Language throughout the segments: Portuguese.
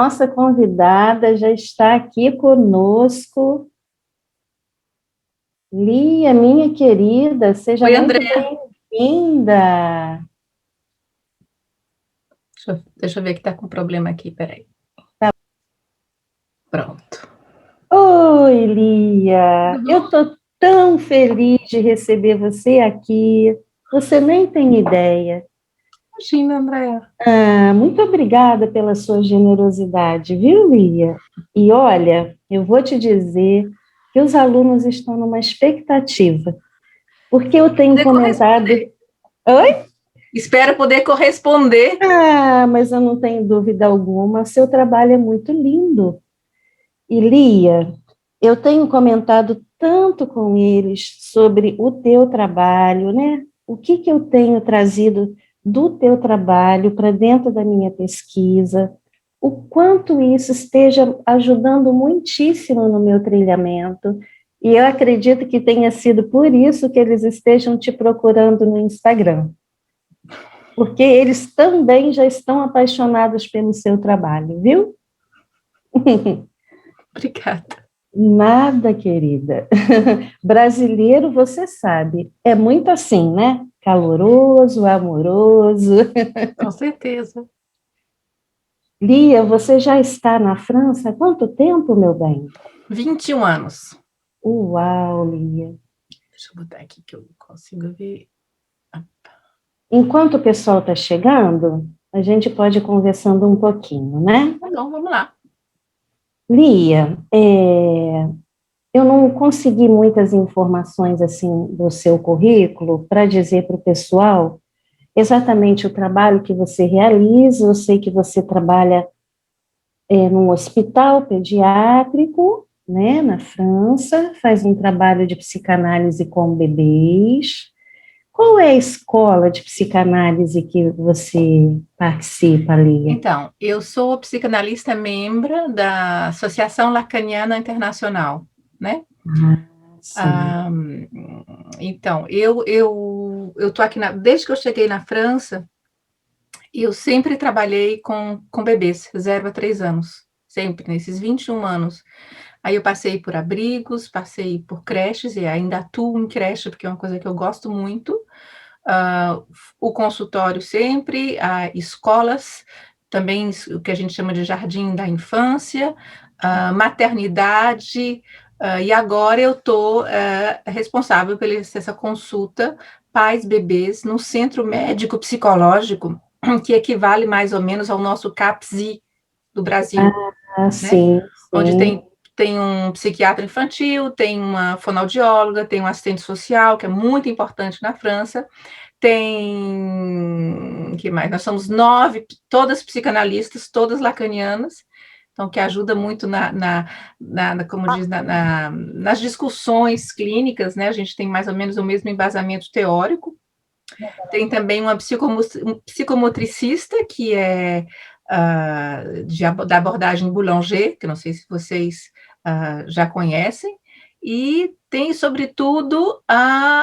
nossa convidada já está aqui conosco. Lia, minha querida, seja Oi, muito André. bem-vinda. Deixa eu ver que tá com problema aqui, peraí. Pronto. Oi, Lia, eu estou tão feliz de receber você aqui, você nem tem ideia. Imagina, André. Muito obrigada pela sua generosidade, viu, Lia? E olha, eu vou te dizer que os alunos estão numa expectativa, porque eu tenho Poder comentado. corresponder. Oi? Espero poder corresponder. Mas eu não tenho dúvida alguma, seu trabalho é muito lindo. E Lia, eu tenho comentado tanto com eles sobre o teu trabalho, né? O que que eu tenho trazido do teu trabalho para dentro da minha pesquisa, o quanto isso esteja ajudando muitíssimo no meu trilhamento. E eu acredito que tenha sido por isso que eles estejam te procurando no Instagram, porque eles também já estão apaixonados pelo seu trabalho, viu? Obrigada. Nada, querida. Brasileiro, você sabe, é muito assim, né? Caloroso, amoroso. Com certeza. Lia, você já está na França há quanto tempo, meu bem? 21 anos. Uau, Lia. Deixa eu botar aqui que eu consigo ver. Enquanto o pessoal está chegando, a gente pode ir conversando um pouquinho, né? Tá bom, vamos lá. Lia, eu não consegui muitas informações assim do seu currículo para dizer para o pessoal exatamente o trabalho que você realiza. Eu sei que você trabalha num hospital pediátrico, né, na França, faz um trabalho de psicanálise com bebês. Qual é a escola de psicanálise que você participa, Lia? Então, eu sou psicanalista membro da Associação Lacaniana Internacional, né? Ah, sim. Ah, então, eu tô aqui desde que eu cheguei na França. Eu sempre trabalhei com bebês, 0 a 3 anos, sempre, nesses 21 anos. Aí eu passei por abrigos, passei por creches, e ainda atuo em creche, porque é uma coisa que eu gosto muito. Ah, o consultório sempre, escolas, também o que a gente chama de jardim da infância, maternidade, e agora eu estou responsável pela essa consulta pais-bebês no centro médico psicológico, que equivale mais ou menos ao nosso CAPSI do Brasil, né? Sim, Onde sim. tem um psiquiatra infantil, tem uma fonoaudióloga, tem um assistente social, que é muito importante na França, tem, que mais? Nós somos 9, todas psicanalistas, todas lacanianas, então que ajuda muito como diz, nas discussões clínicas, né? A gente tem mais ou menos o mesmo embasamento teórico. Tem também um psicomotricista, que é da abordagem Boulanger, que não sei se vocês já conhecem, e tem, sobretudo,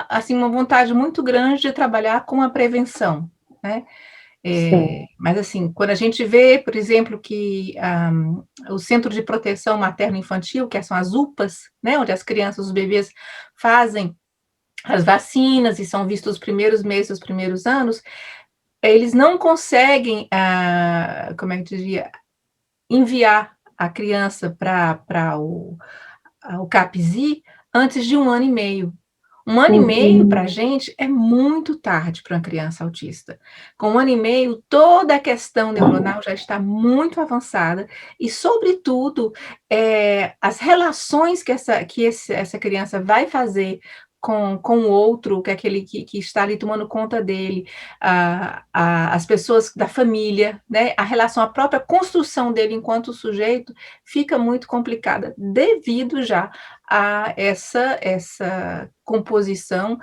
assim, uma vontade muito grande de trabalhar com a prevenção, né? Sim. Mas, assim, quando a gente vê, por exemplo, que o Centro de Proteção Materno-Infantil, que são as UPAs, né, onde as crianças, os bebês fazem as vacinas e são vistos os primeiros meses, os primeiros anos, eles não conseguem, como é que eu diria, enviar a criança para o CAPSI antes de 1 ano e meio. 1 ano e meio, para a Uhum. gente, é muito tarde para uma criança autista. Com 1 ano e meio, toda a questão neuronal já está muito avançada e, sobretudo, as relações que essa criança vai fazer com o outro, que é aquele que está ali tomando conta dele, as pessoas da família, né? A relação, a própria construção dele enquanto sujeito fica muito complicada, devido já a essa composição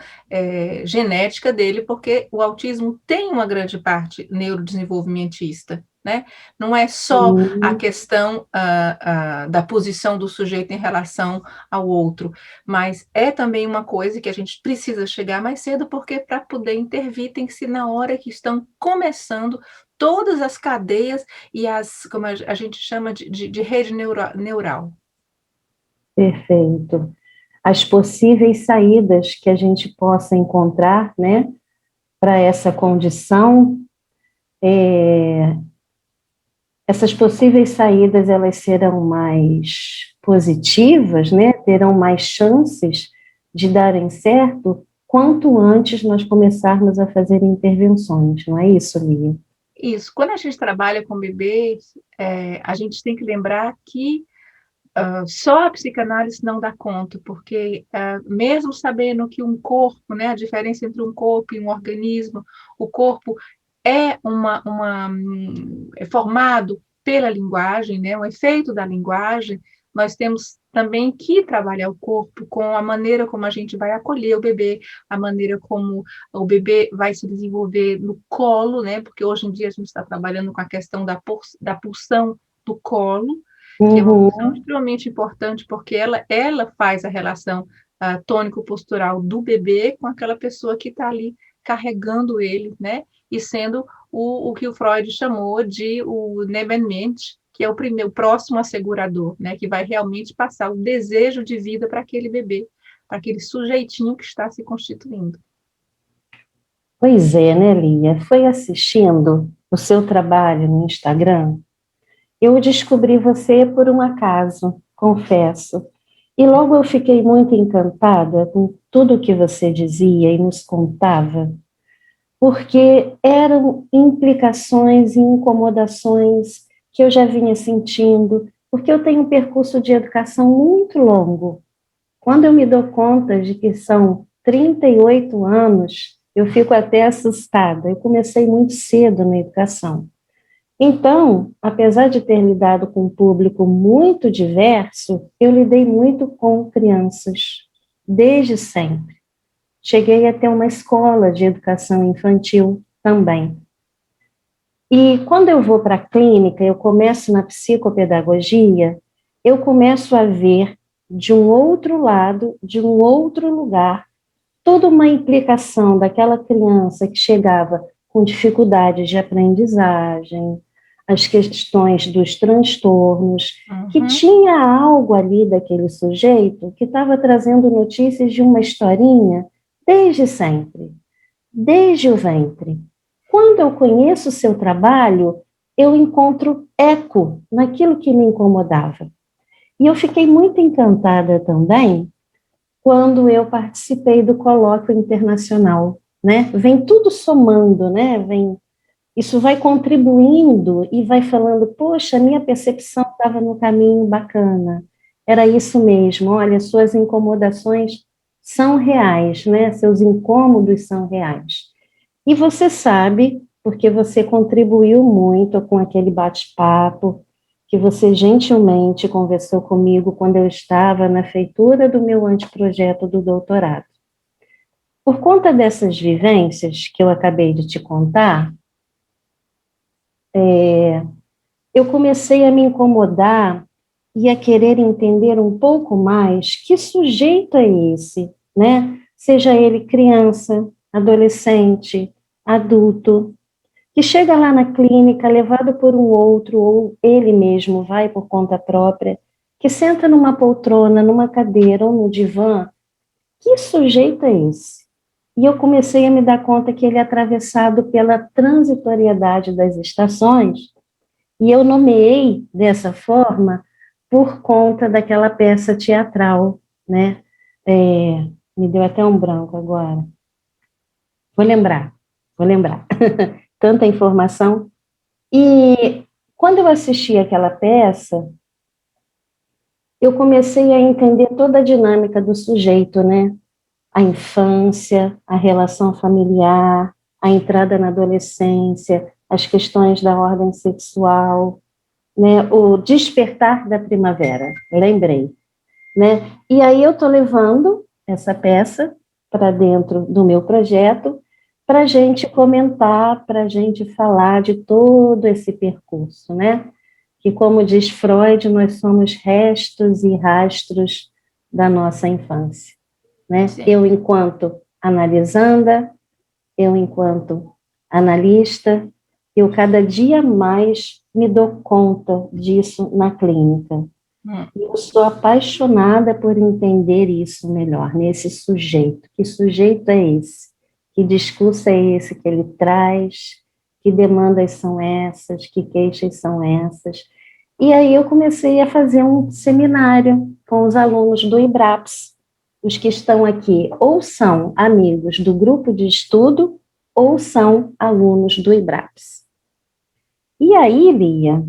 genética dele, porque o autismo tem uma grande parte neurodesenvolvimentista, né? Não é só a Sim. questão da posição do sujeito em relação ao outro, mas é também uma coisa que a gente precisa chegar mais cedo, porque para poder intervir tem que ser na hora que estão começando todas as cadeias e como a gente chama de rede neural. Perfeito. As possíveis saídas que a gente possa encontrar, né, para essa condição, essas possíveis saídas, elas serão mais positivas, né, terão mais chances de darem certo quanto antes nós começarmos a fazer intervenções, não é isso, Lia? Isso. Quando a gente trabalha com bebês, a gente tem que lembrar que só a psicanálise não dá conta, porque mesmo sabendo que um corpo, né, a diferença entre um corpo e um organismo, o corpo é é formado pela linguagem, né, o efeito da linguagem, nós temos também que trabalhar o corpo com a maneira como a gente vai acolher o bebê, a maneira como o bebê vai se desenvolver no colo, né, porque hoje em dia a gente está trabalhando com a questão da pulsão do colo, que é uma função Uhum. extremamente importante, porque ela faz a relação tônico-postural do bebê com aquela pessoa que está ali carregando ele, né? E sendo o que o Freud chamou de o Nebenmensch, que é o próximo assegurador, né? Que vai realmente passar o desejo de vida para aquele bebê, para aquele sujeitinho que está se constituindo. Pois é, né, Lia? Foi assistindo o seu trabalho no Instagram, eu descobri você por um acaso, confesso. E logo eu fiquei muito encantada com tudo que você dizia e nos contava, porque eram implicações e incomodações que eu já vinha sentindo, porque eu tenho um percurso de educação muito longo. Quando eu me dou conta de que são 38 anos, eu fico até assustada. Eu comecei muito cedo na educação. Então, apesar de ter lidado com um público muito diverso, eu lidei muito com crianças, desde sempre. Cheguei a ter uma escola de educação infantil também. E quando eu vou para a clínica, eu começo na psicopedagogia, eu começo a ver de um outro lado, de um outro lugar, toda uma implicação daquela criança que chegava com dificuldades de aprendizagem, as questões dos transtornos, que tinha algo ali daquele sujeito que estava trazendo notícias de uma historinha desde sempre, desde o ventre. Quando eu conheço o seu trabalho, eu encontro eco naquilo que me incomodava. E eu fiquei muito encantada também quando eu participei do colóquio internacional, né? Vem tudo somando, né? Isso vai contribuindo e vai falando, poxa, minha percepção estava no caminho bacana. Era isso mesmo, olha, suas incomodações são reais, né? Seus incômodos são reais. E você sabe, porque você contribuiu muito com aquele bate-papo, que você gentilmente conversou comigo quando eu estava na feitura do meu anteprojeto do doutorado. Por conta dessas vivências que eu acabei de te contar, eu comecei a me incomodar e a querer entender um pouco mais que sujeito é esse, né? Seja ele criança, adolescente, adulto, que chega lá na clínica levado por um outro, ou ele mesmo vai por conta própria, que senta numa poltrona, numa cadeira ou no divã, que sujeito é esse? E eu comecei a me dar conta que ele é atravessado pela transitoriedade das estações, e eu nomeei dessa forma por conta daquela peça teatral, né? Me deu até um branco agora. Vou lembrar. Tanta informação. E quando eu assisti aquela peça, eu comecei a entender toda a dinâmica do sujeito, né? A infância, a relação familiar, a entrada na adolescência, as questões da ordem sexual, né? O despertar da primavera, lembrei, né? E aí eu estou levando essa peça para dentro do meu projeto para a gente comentar, para a gente falar de todo esse percurso, né? Que, como diz Freud, nós somos restos e rastros da nossa infância, né? Sim. Eu, enquanto analisanda, eu, enquanto analista, Eu cada dia mais me dou conta disso na clínica. E eu sou apaixonada por entender isso melhor, nesse sujeito. Que sujeito é esse? Que discurso é esse que ele traz? Que demandas são essas? Que queixas são essas? E aí eu comecei a fazer um seminário com os alunos do IBRAPS. Os que estão aqui ou são amigos do grupo de estudo ou são alunos do IBRAPS. E aí, Lia,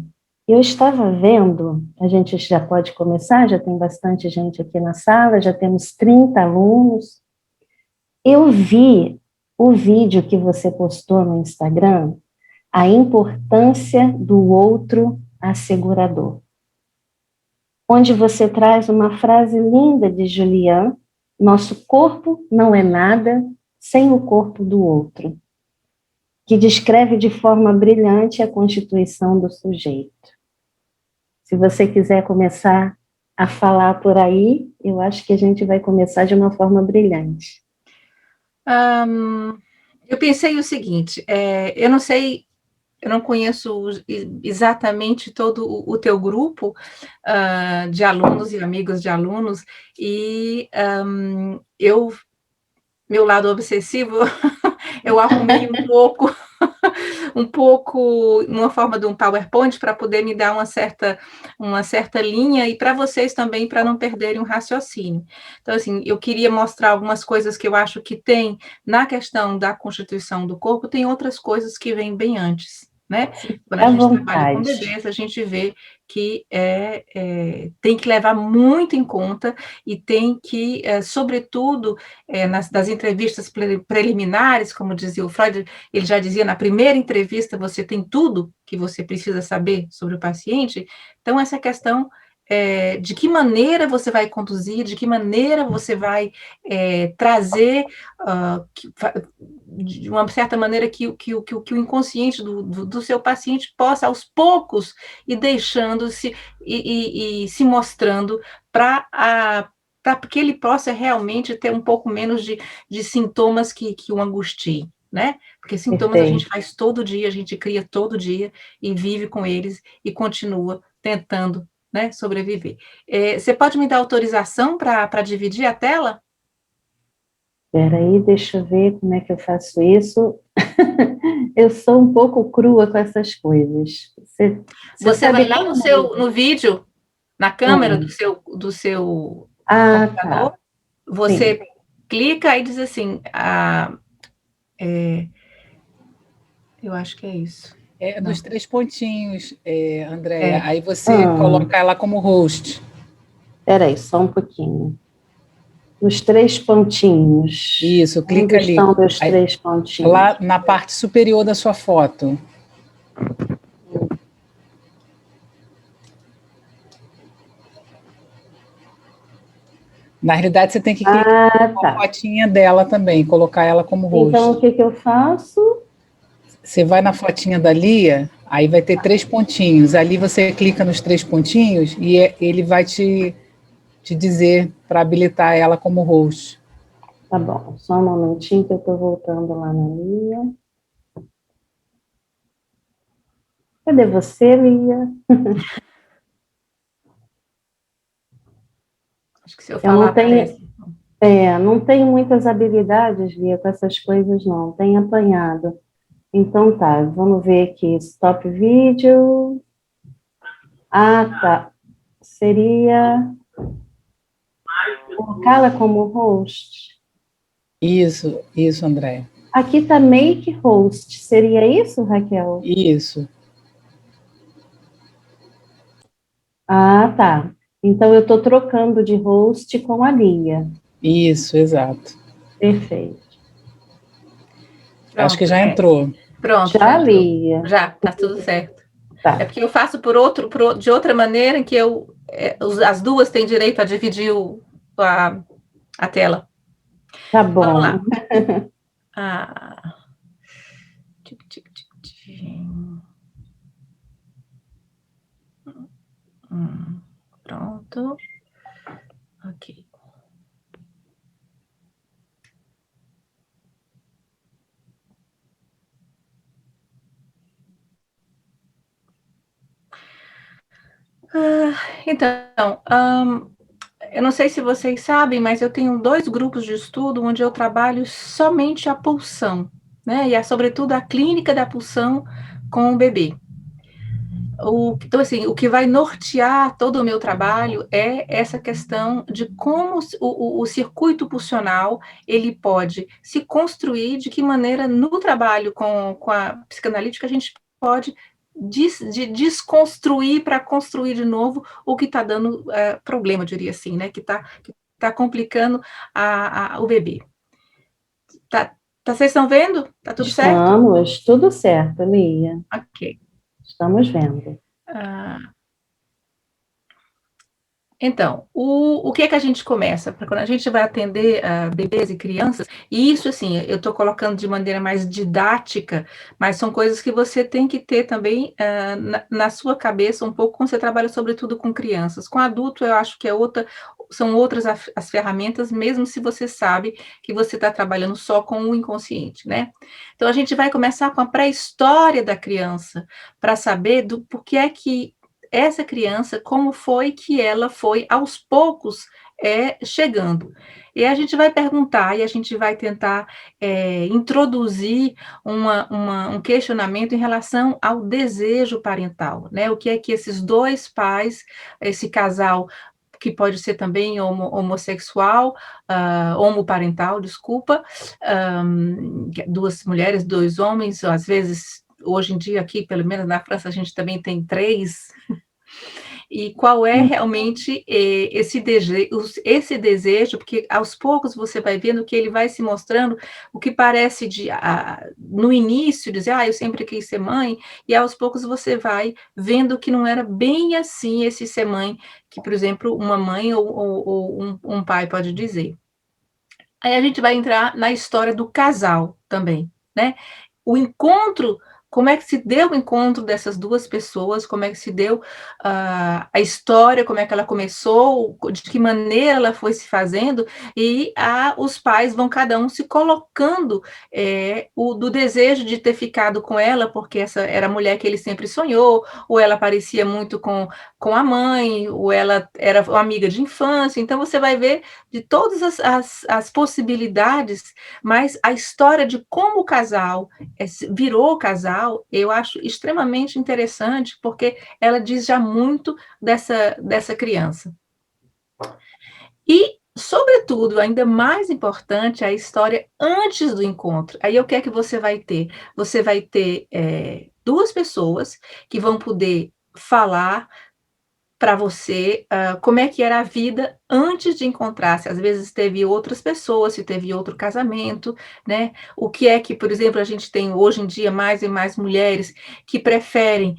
eu estava vendo, a gente já pode começar, já tem bastante gente aqui na sala, já temos 30 alunos. Eu vi o vídeo que você postou no Instagram, a importância do outro assegurador, onde você traz uma frase linda de Julian: nosso corpo não é nada sem o corpo do outro, que descreve de forma brilhante a constituição do sujeito. Se você quiser começar a falar por aí, eu acho que a gente vai começar de uma forma brilhante. Eu pensei o seguinte, eu não sei, eu não conheço exatamente todo o teu grupo de alunos e amigos de alunos, e meu lado obsessivo, eu arrumei um pouco, uma forma de um PowerPoint para poder me dar uma certa linha, e para vocês também, para não perderem o raciocínio. Então, assim, eu queria mostrar algumas coisas que eu acho que tem na questão da constituição do corpo, tem outras coisas que vêm bem antes, né? Quando a À gente trabalha com vontade. bebês, a gente vê que tem que levar muito em conta e tem que, sobretudo, das entrevistas preliminares, como dizia o Freud, ele já dizia, na primeira entrevista você tem tudo que você precisa saber sobre o paciente. Então, essa questão de que maneira você vai conduzir, de que maneira você vai trazer, de uma certa maneira, que o inconsciente do seu paciente possa, aos poucos, ir deixando-se e se mostrando para que ele possa realmente ter um pouco menos de sintomas que o angustiem, né? Porque sintomas a gente Perfeito. faz todo dia, a gente cria todo dia e vive com eles e continua tentando, né, sobreviver. Você pode me dar autorização para dividir a tela? Espera aí, deixa eu ver como é que eu faço isso. Eu sou um pouco crua com essas coisas. Você Você vai sabe lá como? no vídeo, na câmera Ah, do seu tá. computador, Sim. você clica e diz assim, eu acho que é isso. É Não. dos 3 pontinhos, Andréia. É. Aí você coloca ela como host. Espera aí, só um pouquinho. Os 3 pontinhos. Isso, Onde clica ali. estão meus Aí, 3 pontinhos? lá na parte superior da sua foto. Na realidade, você tem que clicar na Tá. fotinha dela também, colocar ela como Então, host. o que eu faço? Você vai na fotinha da Lia, aí vai ter 3 pontinhos. Ali você clica nos 3 pontinhos e ele vai te dizer para habilitar ela como host. Tá bom, só um momentinho que eu estou voltando lá na Lia. Cadê você, Lia? Acho que se eu Eu falar, não tenho, aparece. não tenho muitas habilidades, Lia, com essas coisas, não. Tenho apanhado. Então tá, vamos ver aqui. Stop vídeo. Tá. Seria colocá-la como host. Isso, André. Aqui tá make host. Seria isso, Raquel? Isso. Tá. Então eu estou trocando de host com a Lia. Isso, exato. Perfeito. Pronto, acho que já entrou. Pronto, Já, entrou. Lia? Já, tá tudo certo. Tá. É porque eu faço de outra maneira, em que as duas têm direito a dividir a tela. Tá Vamos bom. lá. Tic, tic, tic, tic. Pronto. Ok. Então, eu não sei se vocês sabem, mas eu tenho 2 grupos de estudo onde eu trabalho somente a pulsão, né, e sobretudo a clínica da pulsão com o bebê. Então, assim, o que vai nortear todo o meu trabalho é essa questão de como o circuito pulsional ele pode se construir, de que maneira no trabalho com a psicanalítica a gente pode desconstruir para construir de novo o que está dando problema, eu diria assim, né? Que tá complicando o bebê. Vocês estão vendo? Tá tudo certo? Estamos, tudo certo, Lia. Ok. Estamos vendo. Então, o que é que a gente começa? Quando a gente vai atender bebês e crianças, e isso, assim, eu estou colocando de maneira mais didática, mas são coisas que você tem que ter também na sua cabeça um pouco quando você trabalha, sobretudo, com crianças. Com adulto, eu acho que são outras as ferramentas, mesmo se você sabe que você está trabalhando só com o inconsciente, né? Então, a gente vai começar com a pré-história da criança, para saber do porquê é que essa criança, como foi que ela foi aos poucos chegando. E a gente vai perguntar e a gente vai tentar introduzir um questionamento em relação ao desejo parental, né? O que é que esses 2 pais, esse casal que pode ser também homossexual, homoparental, desculpa, 2 mulheres, 2 homens, às vezes, hoje em dia aqui, pelo menos na França, a gente também tem 3, e qual é realmente esse desejo, porque aos poucos você vai vendo que ele vai se mostrando o que parece no início, dizer, eu sempre quis ser mãe, e aos poucos você vai vendo que não era bem assim esse ser mãe, que, por exemplo, uma mãe ou um pai pode dizer. Aí a gente vai entrar na história do casal também, né? O encontro, como é que se deu o encontro dessas 2 pessoas, como é que se deu a história, como é que ela começou, de que maneira ela foi se fazendo, e os pais vão cada um se colocando do desejo de ter ficado com ela, porque essa era a mulher que ele sempre sonhou, ou ela parecia muito com a mãe, ou ela era uma amiga de infância, então você vai ver de todas as possibilidades, mas a história de como o casal virou casal, eu acho extremamente interessante, porque ela diz já muito dessa criança. E, sobretudo, ainda mais importante, a história antes do encontro. Aí o que é que você vai ter? Você vai ter 2 pessoas que vão poder falar para você como é que era a vida antes de encontrar, se às vezes teve outras pessoas, se teve outro casamento, né? O que é que, por exemplo, a gente tem hoje em dia mais e mais mulheres que preferem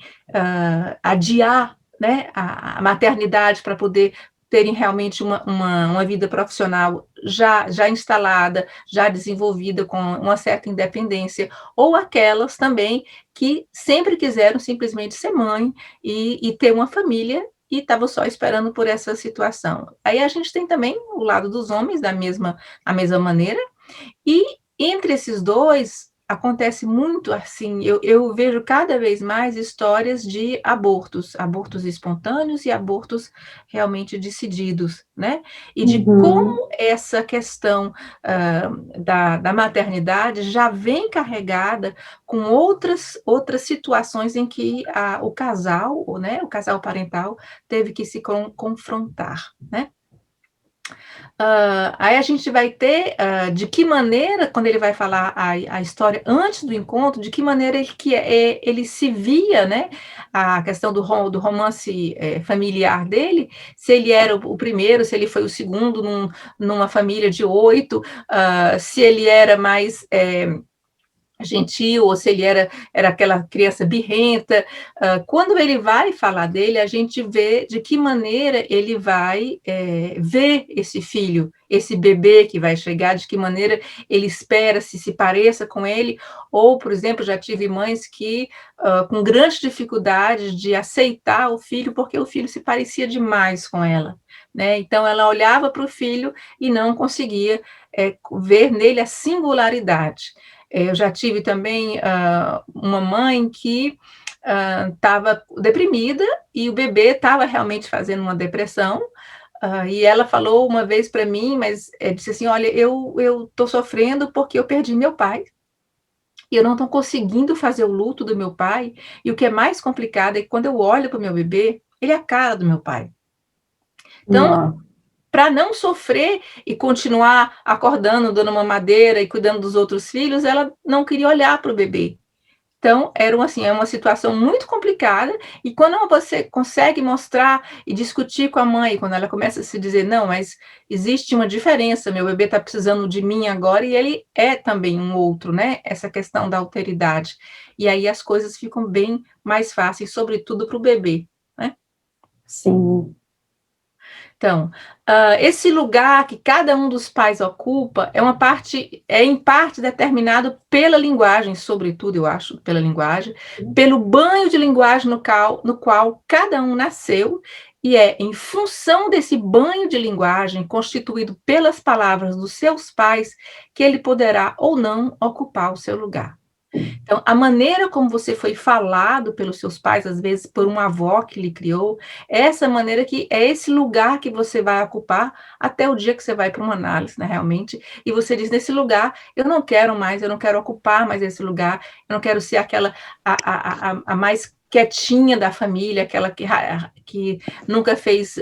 adiar, né, a maternidade para poder terem realmente uma vida profissional já instalada, já desenvolvida, com uma certa independência, ou aquelas também que sempre quiseram simplesmente ser mãe e ter uma família e estava só esperando por essa situação. Aí a gente tem também o lado dos homens a mesma maneira, e entre esses 2 acontece muito assim, eu vejo cada vez mais histórias de abortos espontâneos e abortos realmente decididos, né? E de como essa questão da maternidade já vem carregada com outras situações em que o casal, né, o casal parental teve que se confrontar, né? Aí a gente vai ter de que maneira, quando ele vai falar a história antes do encontro, de que maneira ele se via, né? A questão do romance familiar dele, se ele era o primeiro, se ele foi o segundo numa família de 8, se ele era mais gentil, ou se ele era aquela criança birrenta. Quando ele vai falar dele, a gente vê de que maneira ele vai ver esse filho, esse bebê que vai chegar, de que maneira ele espera se pareça com ele, ou, por exemplo, já tive mães que com grande dificuldade de aceitar o filho, porque o filho se parecia demais com ela, né? Então, ela olhava para o filho e não conseguia ver nele a singularidade. Eu já tive também uma mãe que estava deprimida e o bebê estava realmente fazendo uma depressão, e ela falou uma vez para mim, mas disse assim, olha, eu estou sofrendo porque eu perdi meu pai, e eu não estou conseguindo fazer o luto do meu pai, e o que é mais complicado é que quando eu olho para o meu bebê, ele é a cara do meu pai. Então, para não sofrer e continuar acordando, dando mamadeira e cuidando dos outros filhos, ela não queria olhar para o bebê. Então, é uma situação muito complicada, e quando você consegue mostrar e discutir com a mãe, quando ela começa a se dizer, não, mas existe uma diferença, meu bebê está precisando de mim agora, e ele é também um outro, né? Essa questão da alteridade. E aí as coisas ficam bem mais fáceis, sobretudo para o bebê, né? Sim. Então, esse lugar que cada um dos pais ocupa é em parte determinado pela linguagem, sobretudo, eu acho, pela linguagem, pelo banho de linguagem no qual cada um nasceu, e é em função desse banho de linguagem constituído pelas palavras dos seus pais que ele poderá ou não ocupar o seu lugar. Então, a maneira como você foi falado pelos seus pais, às vezes por uma avó que lhe criou, é essa maneira que é esse lugar que você vai ocupar até o dia que você vai para uma análise, né, realmente, e você diz, nesse lugar, eu não quero mais, eu não quero ocupar mais esse lugar, eu não quero ser aquela, a mais quietinha da família, aquela que nunca fez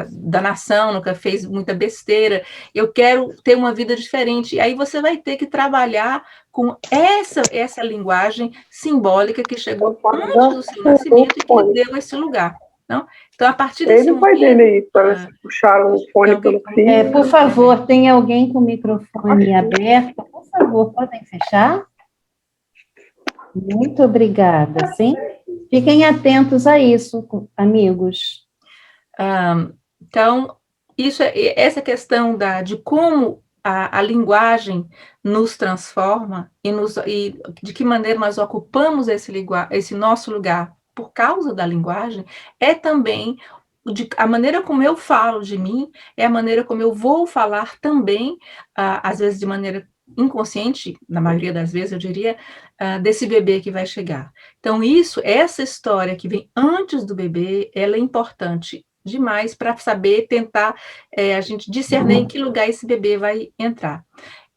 danação, nunca fez muita besteira, eu quero ter uma vida diferente, e aí você vai ter que trabalhar com essa linguagem simbólica que chegou antes do seu nascimento e que lhe deu esse lugar. Não? Então, a partir desse Ele vai dele aí, parece que puxaram o fone pelo fio. Por favor, tem alguém com o microfone aberto? Por favor, podem fechar? Muito obrigada, sim? Fiquem atentos a isso, amigos. Então, essa questão de como a linguagem nos transforma e de que maneira nós ocupamos esse nosso lugar por causa da linguagem, é também a maneira como eu falo de mim, é a maneira como eu vou falar também, às vezes de maneira inconsciente, na maioria das vezes, eu diria, desse bebê que vai chegar. Então, essa história que vem antes do bebê, ela é importante demais para saber, tentar a gente discernir em que lugar esse bebê vai entrar.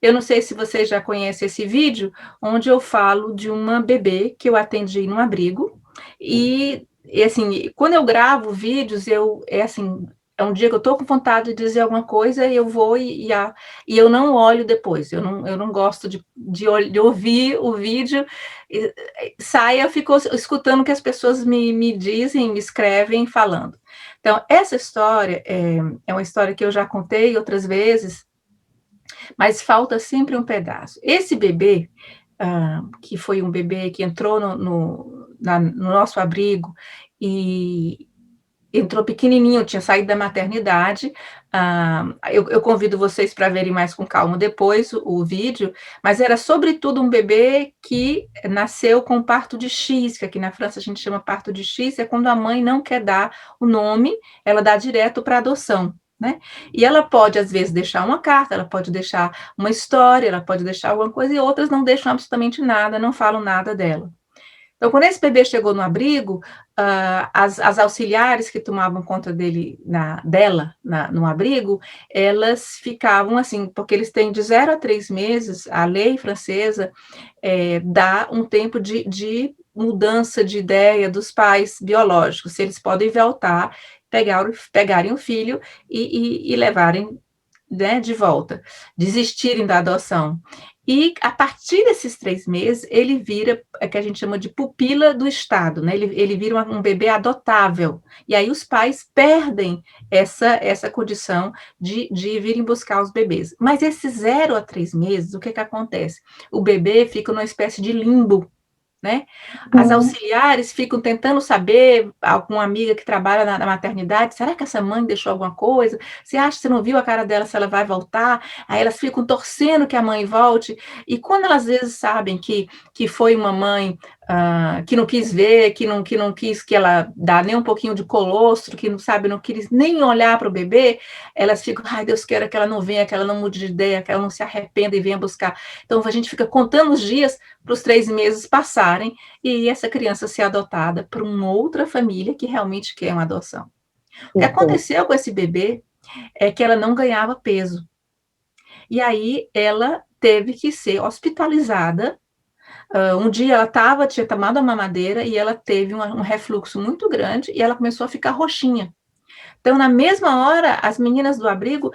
Eu não sei se vocês já conhecem esse vídeo, onde eu falo de uma bebê que eu atendi num abrigo, e assim, quando eu gravo vídeos, é um dia que eu estou com vontade de dizer alguma coisa, e eu vou e eu não olho depois, eu não gosto de ouvir o vídeo, eu fico escutando o que as pessoas me dizem, me escrevem, falando. Então, essa história é uma história que eu já contei outras vezes, mas falta sempre um pedaço. Esse bebê, que foi um bebê que entrou no nosso abrigo e entrou pequenininho, tinha saído da maternidade. Eu convido vocês para verem mais com calma depois o vídeo, mas era sobretudo um bebê que nasceu com parto de X, que aqui na França a gente chama parto de X, é quando a mãe não quer dar o nome, ela dá direto para adoção, né? E ela pode, às vezes, deixar uma carta, ela pode deixar uma história, ela pode deixar alguma coisa, e outras não deixam absolutamente nada, não falam nada dela. Então, quando esse bebê chegou no abrigo, as auxiliares que tomavam conta dela no abrigo, elas ficavam assim, porque eles têm de 0 a 3 meses, a lei francesa dá um tempo de mudança de ideia dos pais biológicos, se eles podem voltar, pegarem o filho e levarem, né, de volta, desistirem da adoção. E, a partir desses 3 meses, ele vira, que a gente chama de pupila do Estado, né? Ele vira um bebê adotável. E aí os pais perdem essa condição de virem buscar os bebês. Mas esses 0 a 3 meses, o que acontece? O bebê fica numa espécie de limbo, né? As auxiliares ficam tentando saber, alguma amiga que trabalha na maternidade, será que essa mãe deixou alguma coisa? Você acha que você não viu a cara dela, se ela vai voltar? Aí elas ficam torcendo que a mãe volte, e quando elas às vezes sabem que foi uma mãe que não quis ver, que não quis que ela dá nem um pouquinho de colostro, que não quis nem olhar para o bebê, elas ficam, ai, Deus queira que ela não venha, que ela não mude de ideia, que ela não se arrependa e venha buscar. Então a gente fica contando os dias para os 3 meses passar. separem e essa criança ser adotada por uma outra família que realmente quer uma adoção. O que aconteceu com esse bebê é que ela não ganhava peso. E aí ela teve que ser hospitalizada. Um dia ela tinha tomado a mamadeira e ela teve um refluxo muito grande e ela começou a ficar roxinha. Então, na mesma hora, as meninas do abrigo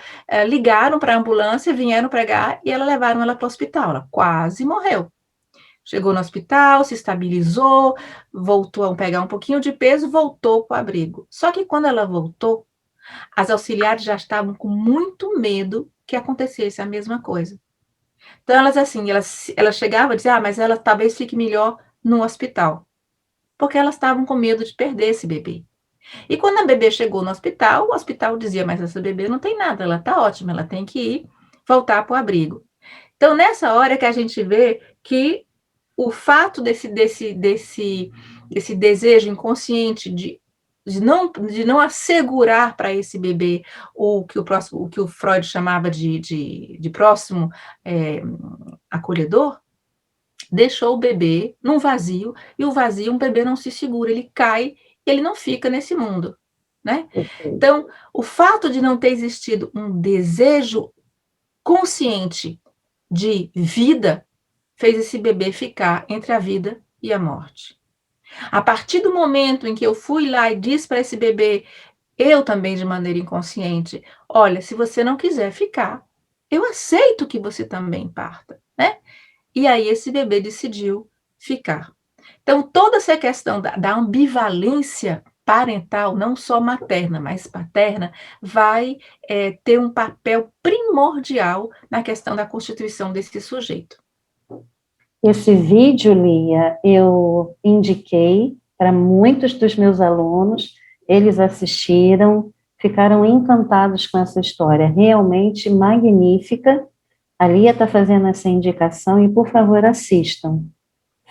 ligaram para a ambulância, vieram pregar e levaram ela para o hospital. Ela quase morreu. Chegou no hospital, se estabilizou, voltou a pegar um pouquinho de peso, voltou para o abrigo. Só que quando ela voltou, as auxiliares já estavam com muito medo que acontecesse a mesma coisa. Então, elas chegavam e diziam, mas ela talvez fique melhor no hospital. Porque elas estavam com medo de perder esse bebê. E quando a bebê chegou no hospital, o hospital dizia, mas essa bebê não tem nada, ela está ótima, ela tem que voltar para o abrigo. Então, nessa hora que a gente vê que o fato desse desejo inconsciente de não assegurar para esse bebê o que o Freud chamava de próximo acolhedor, deixou o bebê num vazio, e o vazio, um bebê não se segura, ele cai, ele não fica nesse mundo, né? Então, o fato de não ter existido um desejo consciente de vida fez esse bebê ficar entre a vida e a morte. A partir do momento em que eu fui lá e disse para esse bebê, eu também de maneira inconsciente, olha, se você não quiser ficar, eu aceito que você também parta, né? E aí esse bebê decidiu ficar. Então, toda essa questão da ambivalência parental, não só materna, mas paterna, vai ter um papel primordial na questão da constituição desse sujeito. Esse vídeo, Lia, eu indiquei para muitos dos meus alunos, eles assistiram, ficaram encantados com essa história, realmente magnífica. A Lia está fazendo essa indicação e, por favor, assistam.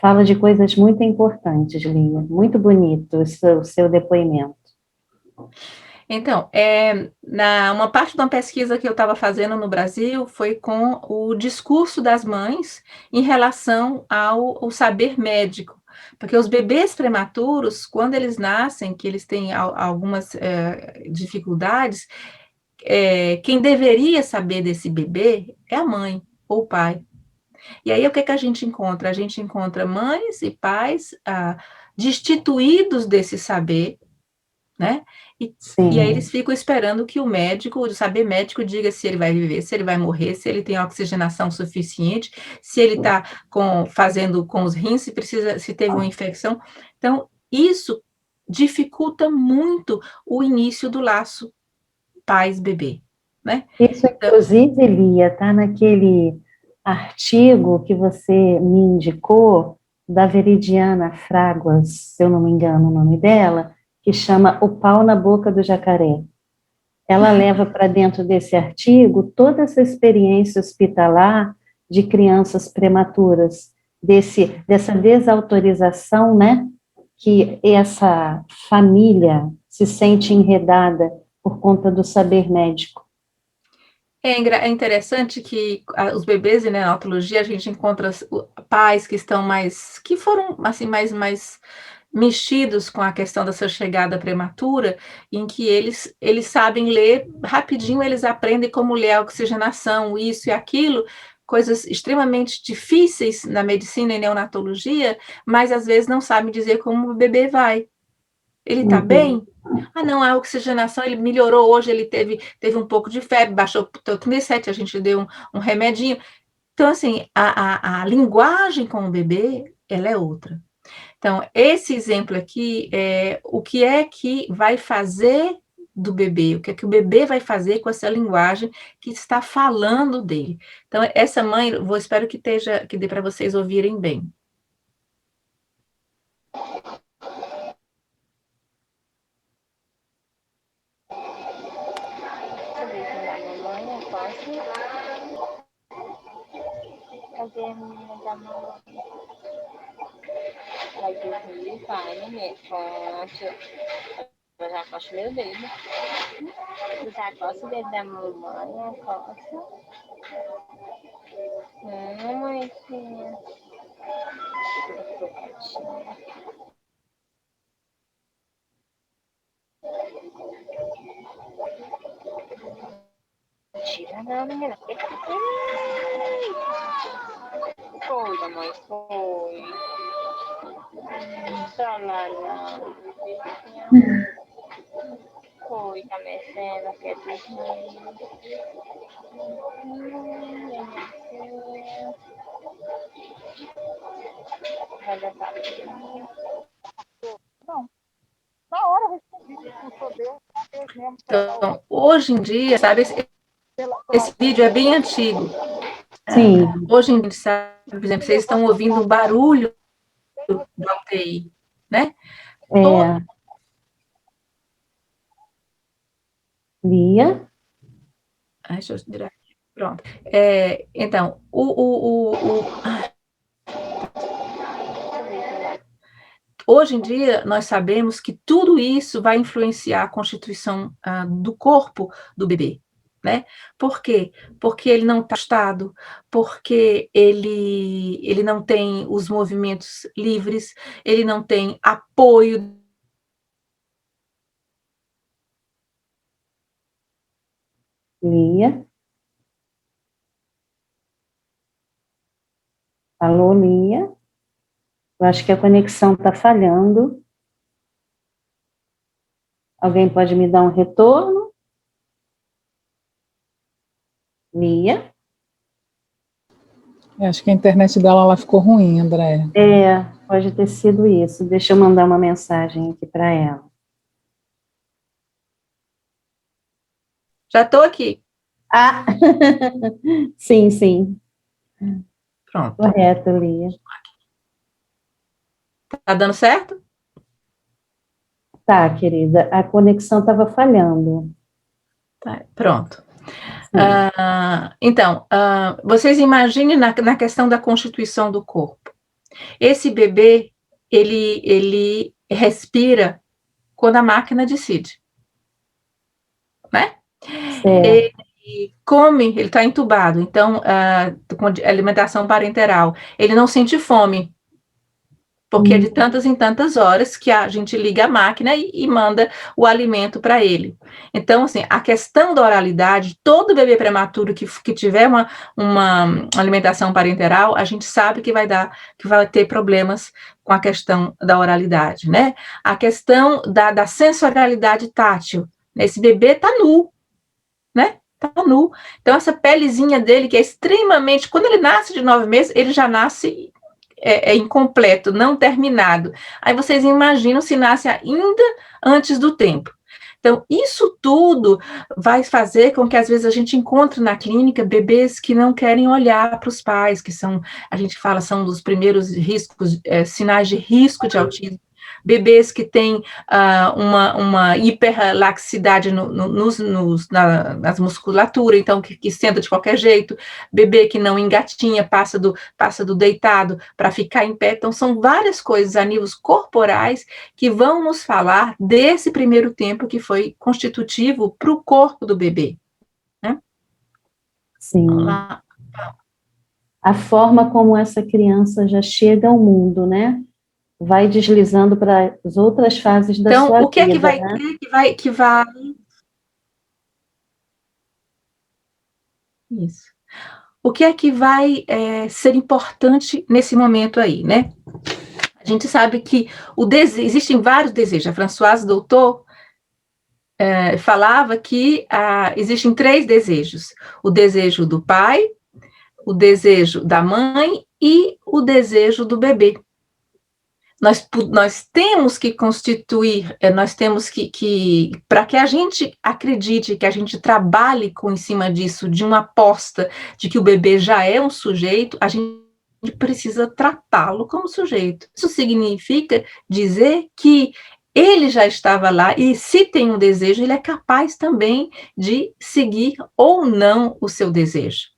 Fala de coisas muito importantes, Lia. Muito bonito o seu depoimento. Então, uma parte de uma pesquisa que eu estava fazendo no Brasil foi com o discurso das mães em relação ao saber médico. Porque os bebês prematuros, quando eles nascem, que eles têm algumas dificuldades, quem deveria saber desse bebê é a mãe ou o pai. E aí, o que a gente encontra? A gente encontra mães e pais destituídos desse saber, né? E aí eles ficam esperando que o saber médico, diga se ele vai viver, se ele vai morrer, se ele tem oxigenação suficiente, se ele está fazendo com os rins, se teve uma infecção. Então, isso dificulta muito o início do laço pais-bebê, né? Isso, inclusive, Lia, está naquele artigo que você me indicou, da Veridiana Fraguas, se eu não me engano o nome dela, que chama O Pau na Boca do Jacaré. Ela leva para dentro desse artigo toda essa experiência hospitalar de crianças prematuras, dessa desautorização, né, que essa família se sente enredada por conta do saber médico. É interessante que os bebês em neonatologia a gente encontra pais que foram assim mais mexidos com a questão dessa chegada prematura, em que eles sabem ler rapidinho, eles aprendem como ler a oxigenação, isso e aquilo, coisas extremamente difíceis na medicina e neonatologia, mas às vezes não sabem dizer como o bebê vai. Ele está bem? Ah, não, a oxigenação, ele melhorou hoje, ele teve um pouco de febre, baixou para o 37, a gente deu um remedinho. Então, assim, a linguagem com o bebê, ela é outra. Então, esse exemplo aqui é o que é que vai fazer do bebê, o que é que o bebê vai fazer com essa linguagem que está falando dele. Então, essa mãe, espero que dê para vocês ouvirem bem. Cadê a menina da mamãe? Vai dormir, pai, né? Pode. Eu já coço meu dedo. Eu já coço o dedo da mamãe, eu coço. Mãezinha. Tira não, menina. Foi, mamãe, foi. Tá lá, não. Foi, tá mexendo, quer dizer. Vai levar. Não. Na hora eu respondi, não sou Deus, mesmo. Então, hoje em dia, sabe, esse vídeo é bem antigo. Sim. Hoje em dia, sabe, por exemplo, vocês estão ouvindo o barulho da UTI, né? É. Lia? Deixa eu virar aqui. Pronto. Então, hoje em dia, nós sabemos que tudo isso vai influenciar a constituição do corpo do bebê, né? Por quê? Porque ele não está ajustado, porque ele não tem os movimentos livres, ele não tem apoio. Lia? Alô, Lia? Eu acho que a conexão está falhando. Alguém pode me dar um retorno? Lia? Eu acho que a internet dela ela ficou ruim, André. Pode ter sido isso. Deixa eu mandar uma mensagem aqui para ela. Já estou aqui. Ah, sim, sim. Pronto. Correto, Lia. Tá dando certo? Tá, querida. A conexão estava falhando. Tá, pronto. Então, vocês imaginem na questão da constituição do corpo. Esse bebê, ele respira quando a máquina decide, né? Certo. Ele come, ele está entubado, então, com alimentação parenteral, ele não sente fome, porque é de tantas em tantas horas que a gente liga a máquina e manda o alimento para ele. Então, assim, a questão da oralidade, todo bebê prematuro que tiver uma alimentação parenteral, a gente sabe que vai ter problemas com a questão da oralidade, né? A questão da sensorialidade tátil. Esse bebê está nu, né? Está nu. Então, essa pelezinha dele, que é extremamente... Quando ele nasce de 9 meses, ele já nasce... incompleto, não terminado. Aí vocês imaginam se nasce ainda antes do tempo. Então, isso tudo vai fazer com que, às vezes, a gente encontre na clínica bebês que não querem olhar para os pais, que são, a gente fala, são dos primeiros riscos, sinais de risco de autismo. Bebês que têm uma hiperlaxicidade nas musculaturas, então que senta de qualquer jeito, bebê que não engatinha, passa do deitado para ficar em pé. Então, são várias coisas a níveis corporais que vão nos falar desse primeiro tempo que foi constitutivo para o corpo do bebê, né? Sim. Vamos lá. A forma como essa criança já chega ao mundo, né? Vai deslizando para as outras fases da sua vida. Então, o que é que vai, né? Isso. O que é que vai ser importante nesse momento aí, né? A gente sabe que existem vários desejos. A Françoise Doutor falava que existem 3 desejos: o desejo do pai, o desejo da mãe e o desejo do bebê. Nós temos que constituir, nós temos que para que a gente acredite, que a gente trabalhe em cima disso, de uma aposta de que o bebê já é um sujeito, a gente precisa tratá-lo como sujeito. Isso significa dizer que ele já estava lá e, se tem um desejo, ele é capaz também de seguir ou não o seu desejo.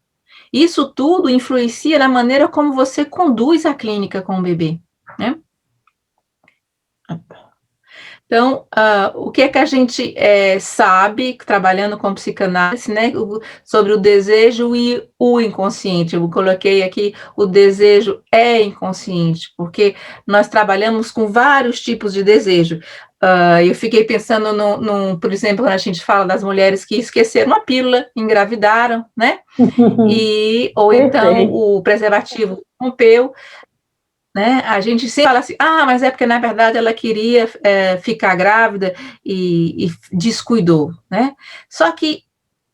Isso tudo influencia na maneira como você conduz a clínica com o bebê, né? Então, o que é que a gente sabe, trabalhando com psicanálise, né, sobre o desejo e o inconsciente? Eu coloquei aqui, o desejo é inconsciente, porque nós trabalhamos com vários tipos de desejo. Eu fiquei pensando, por exemplo, quando a gente fala das mulheres que esqueceram a pílula, engravidaram, né? Ou então o preservativo rompeu, né? A gente sempre fala assim, mas é porque na verdade ela queria ficar grávida e descuidou, né? Só que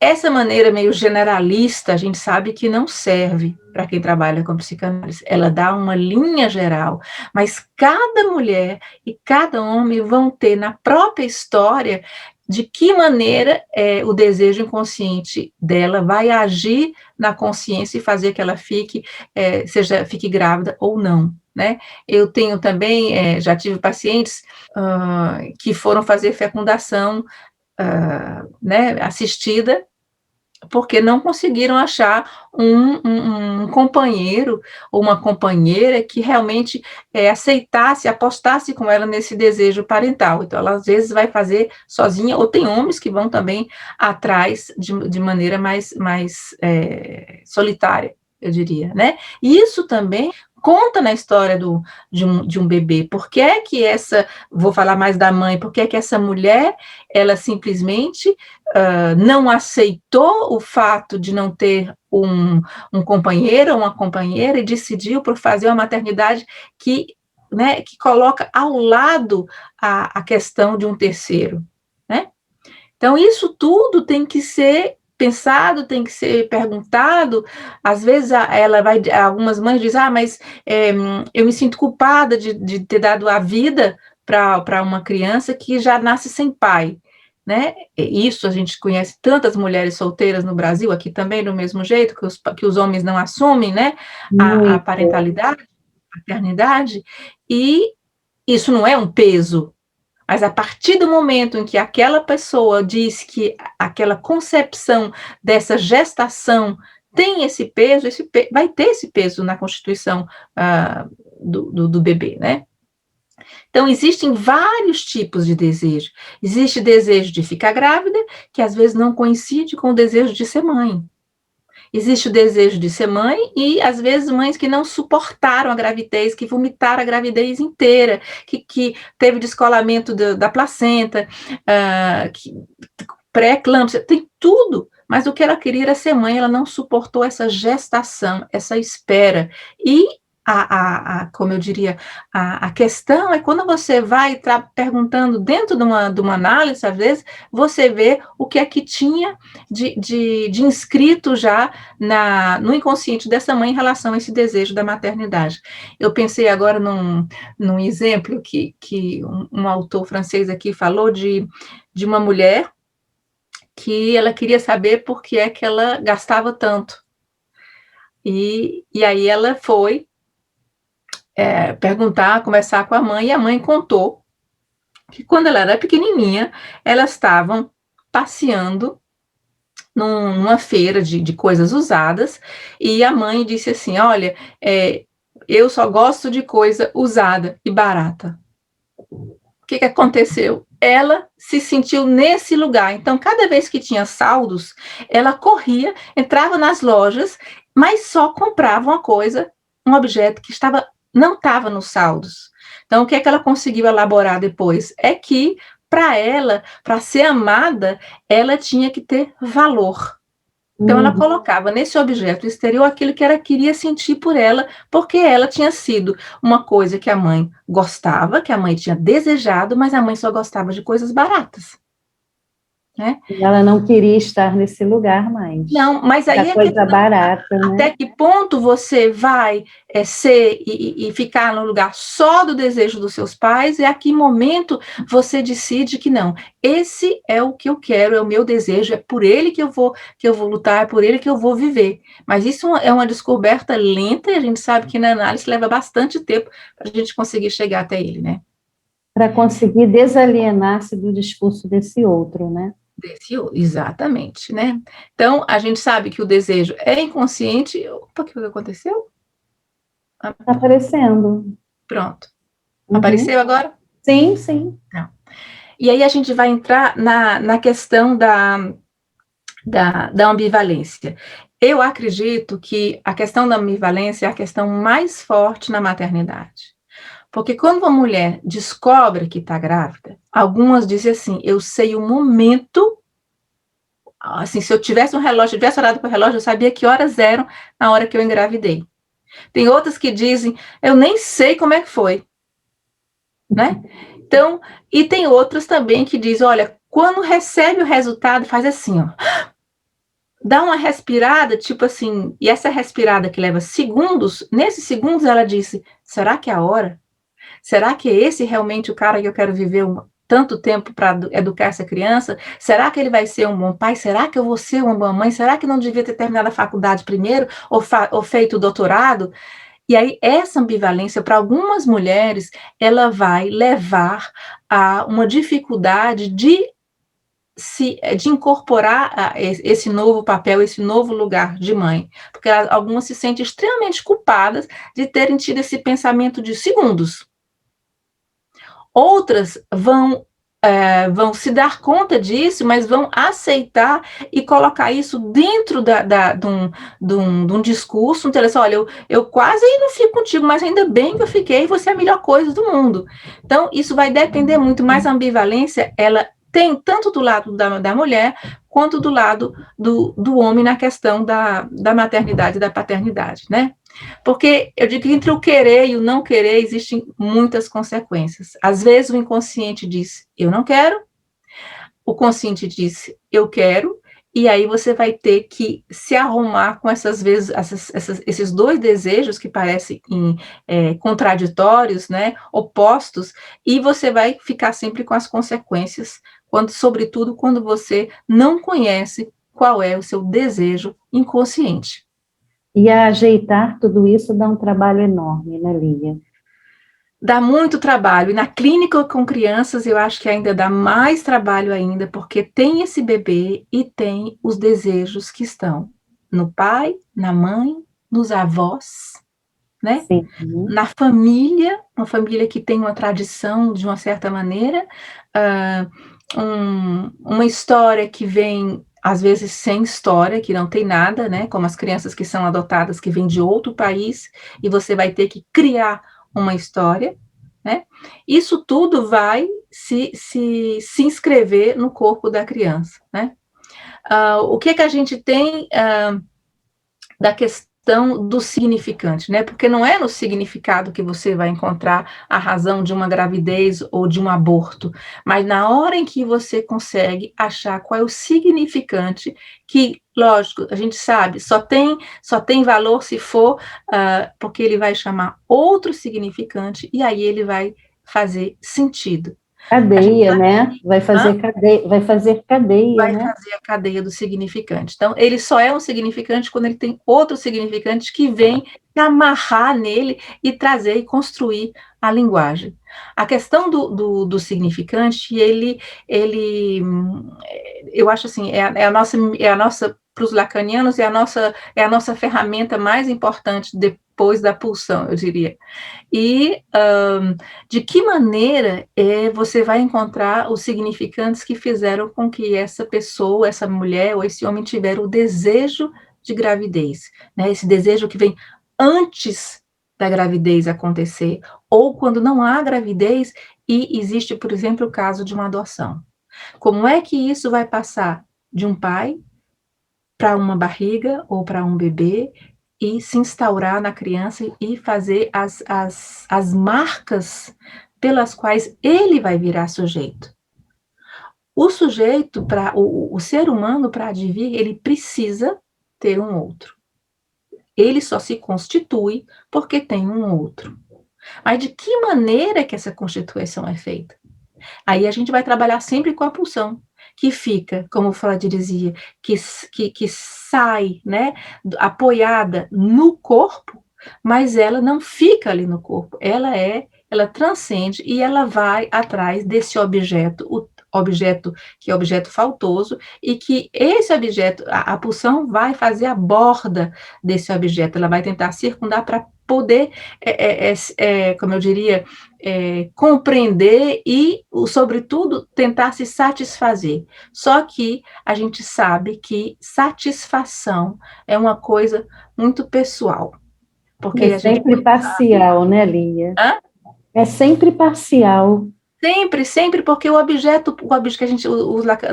essa maneira meio generalista, a gente sabe que não serve para quem trabalha com psicanálise. Ela dá uma linha geral, mas cada mulher e cada homem vão ter na própria história de que maneira o desejo inconsciente dela vai agir na consciência e fazer que ela fique grávida ou não, né? Eu tenho também, já tive pacientes que foram fazer fecundação né, assistida, porque não conseguiram achar um companheiro ou uma companheira que realmente aceitasse, apostasse com ela nesse desejo parental. Então, ela às vezes vai fazer sozinha, ou tem homens que vão também atrás de maneira mais solitária, eu diria, né? E isso também conta na história de um bebê. Por que é que vou falar mais da mãe, por que é que essa mulher, ela simplesmente não aceitou o fato de não ter um companheiro ou uma companheira e decidiu por fazer uma maternidade que coloca ao lado a questão de um terceiro, né? Então, isso tudo tem que ser pensado, tem que ser perguntado. Às vezes algumas mães dizem, mas eu me sinto culpada de ter dado a vida para uma criança que já nasce sem pai, né? Isso a gente conhece tantas mulheres solteiras no Brasil, aqui também do mesmo jeito, que os homens não assumem, né, a parentalidade, a paternidade, e isso não é um peso. Mas a partir do momento em que aquela pessoa diz que aquela concepção dessa gestação tem esse peso, vai ter esse peso na constituição do bebê, né? Então, existem vários tipos de desejo. Existe desejo de ficar grávida, que às vezes não coincide com o desejo de ser mãe. Existe o desejo de ser mãe e, às vezes, mães que não suportaram a gravidez, que vomitaram a gravidez inteira, que teve descolamento da placenta, pré-eclâmpsia, tem tudo. Mas o que ela queria era ser mãe, ela não suportou essa gestação, essa espera. E, como eu diria, a questão é quando você vai perguntando dentro de uma análise, às vezes, você vê o que é que tinha de inscrito já no inconsciente dessa mãe em relação a esse desejo da maternidade. Eu pensei agora num exemplo que um autor francês aqui falou de uma mulher que ela queria saber por que é que ela gastava tanto. E aí ela foi perguntar, conversar com a mãe, e a mãe contou que quando ela era pequenininha, elas estavam passeando numa feira de coisas usadas, e a mãe disse assim, olha, eu só gosto de coisa usada e barata. O que aconteceu? Ela se sentiu nesse lugar. Então, cada vez que tinha saldos, ela corria, entrava nas lojas, mas só comprava uma coisa, um objeto que não estava nos saldos. Então, o que ela conseguiu elaborar depois? É que, para ela, para ser amada, ela tinha que ter valor. Então, ela colocava nesse objeto exterior aquilo que ela queria sentir por ela, porque ela tinha sido uma coisa que a mãe gostava, que a mãe tinha desejado, mas a mãe só gostava de coisas baratas. Né? Ela não queria estar nesse lugar mais. Não, mas aí é coisa barata, até né? que ponto você vai ser e ficar no lugar só do desejo dos seus pais, e a que momento você decide que não, esse é o que eu quero, é o meu desejo, é por ele que eu vou lutar, é por ele que eu vou viver. Mas isso é uma descoberta lenta, e a gente sabe que na análise leva bastante tempo para a gente conseguir chegar até ele, né? Para conseguir desalienar-se do discurso desse outro, né? Exatamente, né? Então, a gente sabe que o desejo é inconsciente. Opa, o que aconteceu? Está aparecendo. Pronto. Apareceu agora? Sim, sim. Não. E aí a gente vai entrar na questão da ambivalência. Eu acredito que a questão da ambivalência é a questão mais forte na maternidade. Porque quando uma mulher descobre que está grávida, algumas dizem assim, eu sei o momento, assim, se eu tivesse um relógio, eu tivesse olhado para o relógio, eu sabia que horas eram na hora que eu engravidei. Tem outras que dizem, eu nem sei como é que foi, né? Então, e tem outras também que dizem, olha, quando recebe o resultado, faz assim, ó, dá uma respirada, tipo assim, e essa respirada que leva segundos, nesses segundos ela disse, será que é a hora? Será que é esse realmente o cara que eu quero viver tanto tempo para educar essa criança? Será que ele vai ser um bom pai? Será que eu vou ser uma boa mãe? Será que não devia ter terminado a faculdade primeiro ou feito o doutorado? E aí, essa ambivalência, para algumas mulheres, ela vai levar a uma dificuldade de incorporar esse novo papel, esse novo lugar de mãe. Porque algumas se sentem extremamente culpadas de terem tido esse pensamento de segundos. Outras vão se dar conta disso, mas vão aceitar e colocar isso dentro de um discurso interessante. Olha, eu quase não fico contigo, mas ainda bem que eu fiquei, você é a melhor coisa do mundo. Então, isso vai depender muito, mas a ambivalência, ela tem tanto do lado da mulher, quanto do lado do homem na questão da maternidade e da paternidade, né? Porque eu digo que entre o querer e o não querer existem muitas consequências. Às vezes o inconsciente diz, eu não quero, o consciente diz, eu quero, e aí você vai ter que se arrumar com esses dois desejos que parecem contraditórios, né, opostos, e você vai ficar sempre com as consequências, sobretudo quando você não conhece qual é o seu desejo inconsciente. E a ajeitar tudo isso dá um trabalho enorme, né, Lia? Dá muito trabalho. E na clínica com crianças, eu acho que ainda dá mais trabalho ainda, porque tem esse bebê e tem os desejos que estão no pai, na mãe, nos avós, né? Sim. Na família, uma família que tem uma tradição de uma certa maneira, uma história que vem às vezes sem história, que não tem nada, né? Como as crianças que são adotadas, que vêm de outro país, e você vai ter que criar uma história, né? Isso tudo vai se inscrever no corpo da criança, né? O que a gente tem da questão do significante, né? Porque não é no significado que você vai encontrar a razão de uma gravidez ou de um aborto, mas na hora em que você consegue achar qual é o significante, que, lógico, a gente sabe, só tem valor se for, porque ele vai chamar outro significante e aí ele vai fazer sentido. Cadeia, né? Vai fazer cadeia, vai fazer a cadeia do significante. Então, ele só é um significante quando ele tem outro significante que vem amarrar nele e trazer e construir a linguagem. A questão do significante, eu acho assim, é a nossa para os lacanianos, é a nossa ferramenta mais importante depois da pulsão, eu diria. E de que maneira você vai encontrar os significantes que fizeram com que essa pessoa, essa mulher ou esse homem tiveram o desejo de gravidez, né? Esse desejo que vem antes da gravidez acontecer, ou quando não há gravidez e existe, por exemplo, o caso de uma adoção. Como é que isso vai passar de um pai para uma barriga ou para um bebê e se instaurar na criança e fazer as marcas pelas quais ele vai virar sujeito. O sujeito, o ser humano, para advir, ele precisa ter um outro. Ele só se constitui porque tem um outro. Mas de que maneira que essa constituição é feita? Aí a gente vai trabalhar sempre com a pulsão, que fica, como Freud dizia, que sai, né, apoiada no corpo, mas ela não fica ali no corpo, ela transcende e ela vai atrás desse objeto objeto que é objeto faltoso, e que esse objeto, a pulsão vai fazer a borda desse objeto, ela vai tentar circundar para poder, como eu diria, compreender e, sobretudo, tentar se satisfazer. Só que a gente sabe que satisfação é uma coisa muito pessoal. Porque É sempre parcial, né, Lia? Hã? É sempre parcial. Sempre, sempre, porque o objeto que a gente,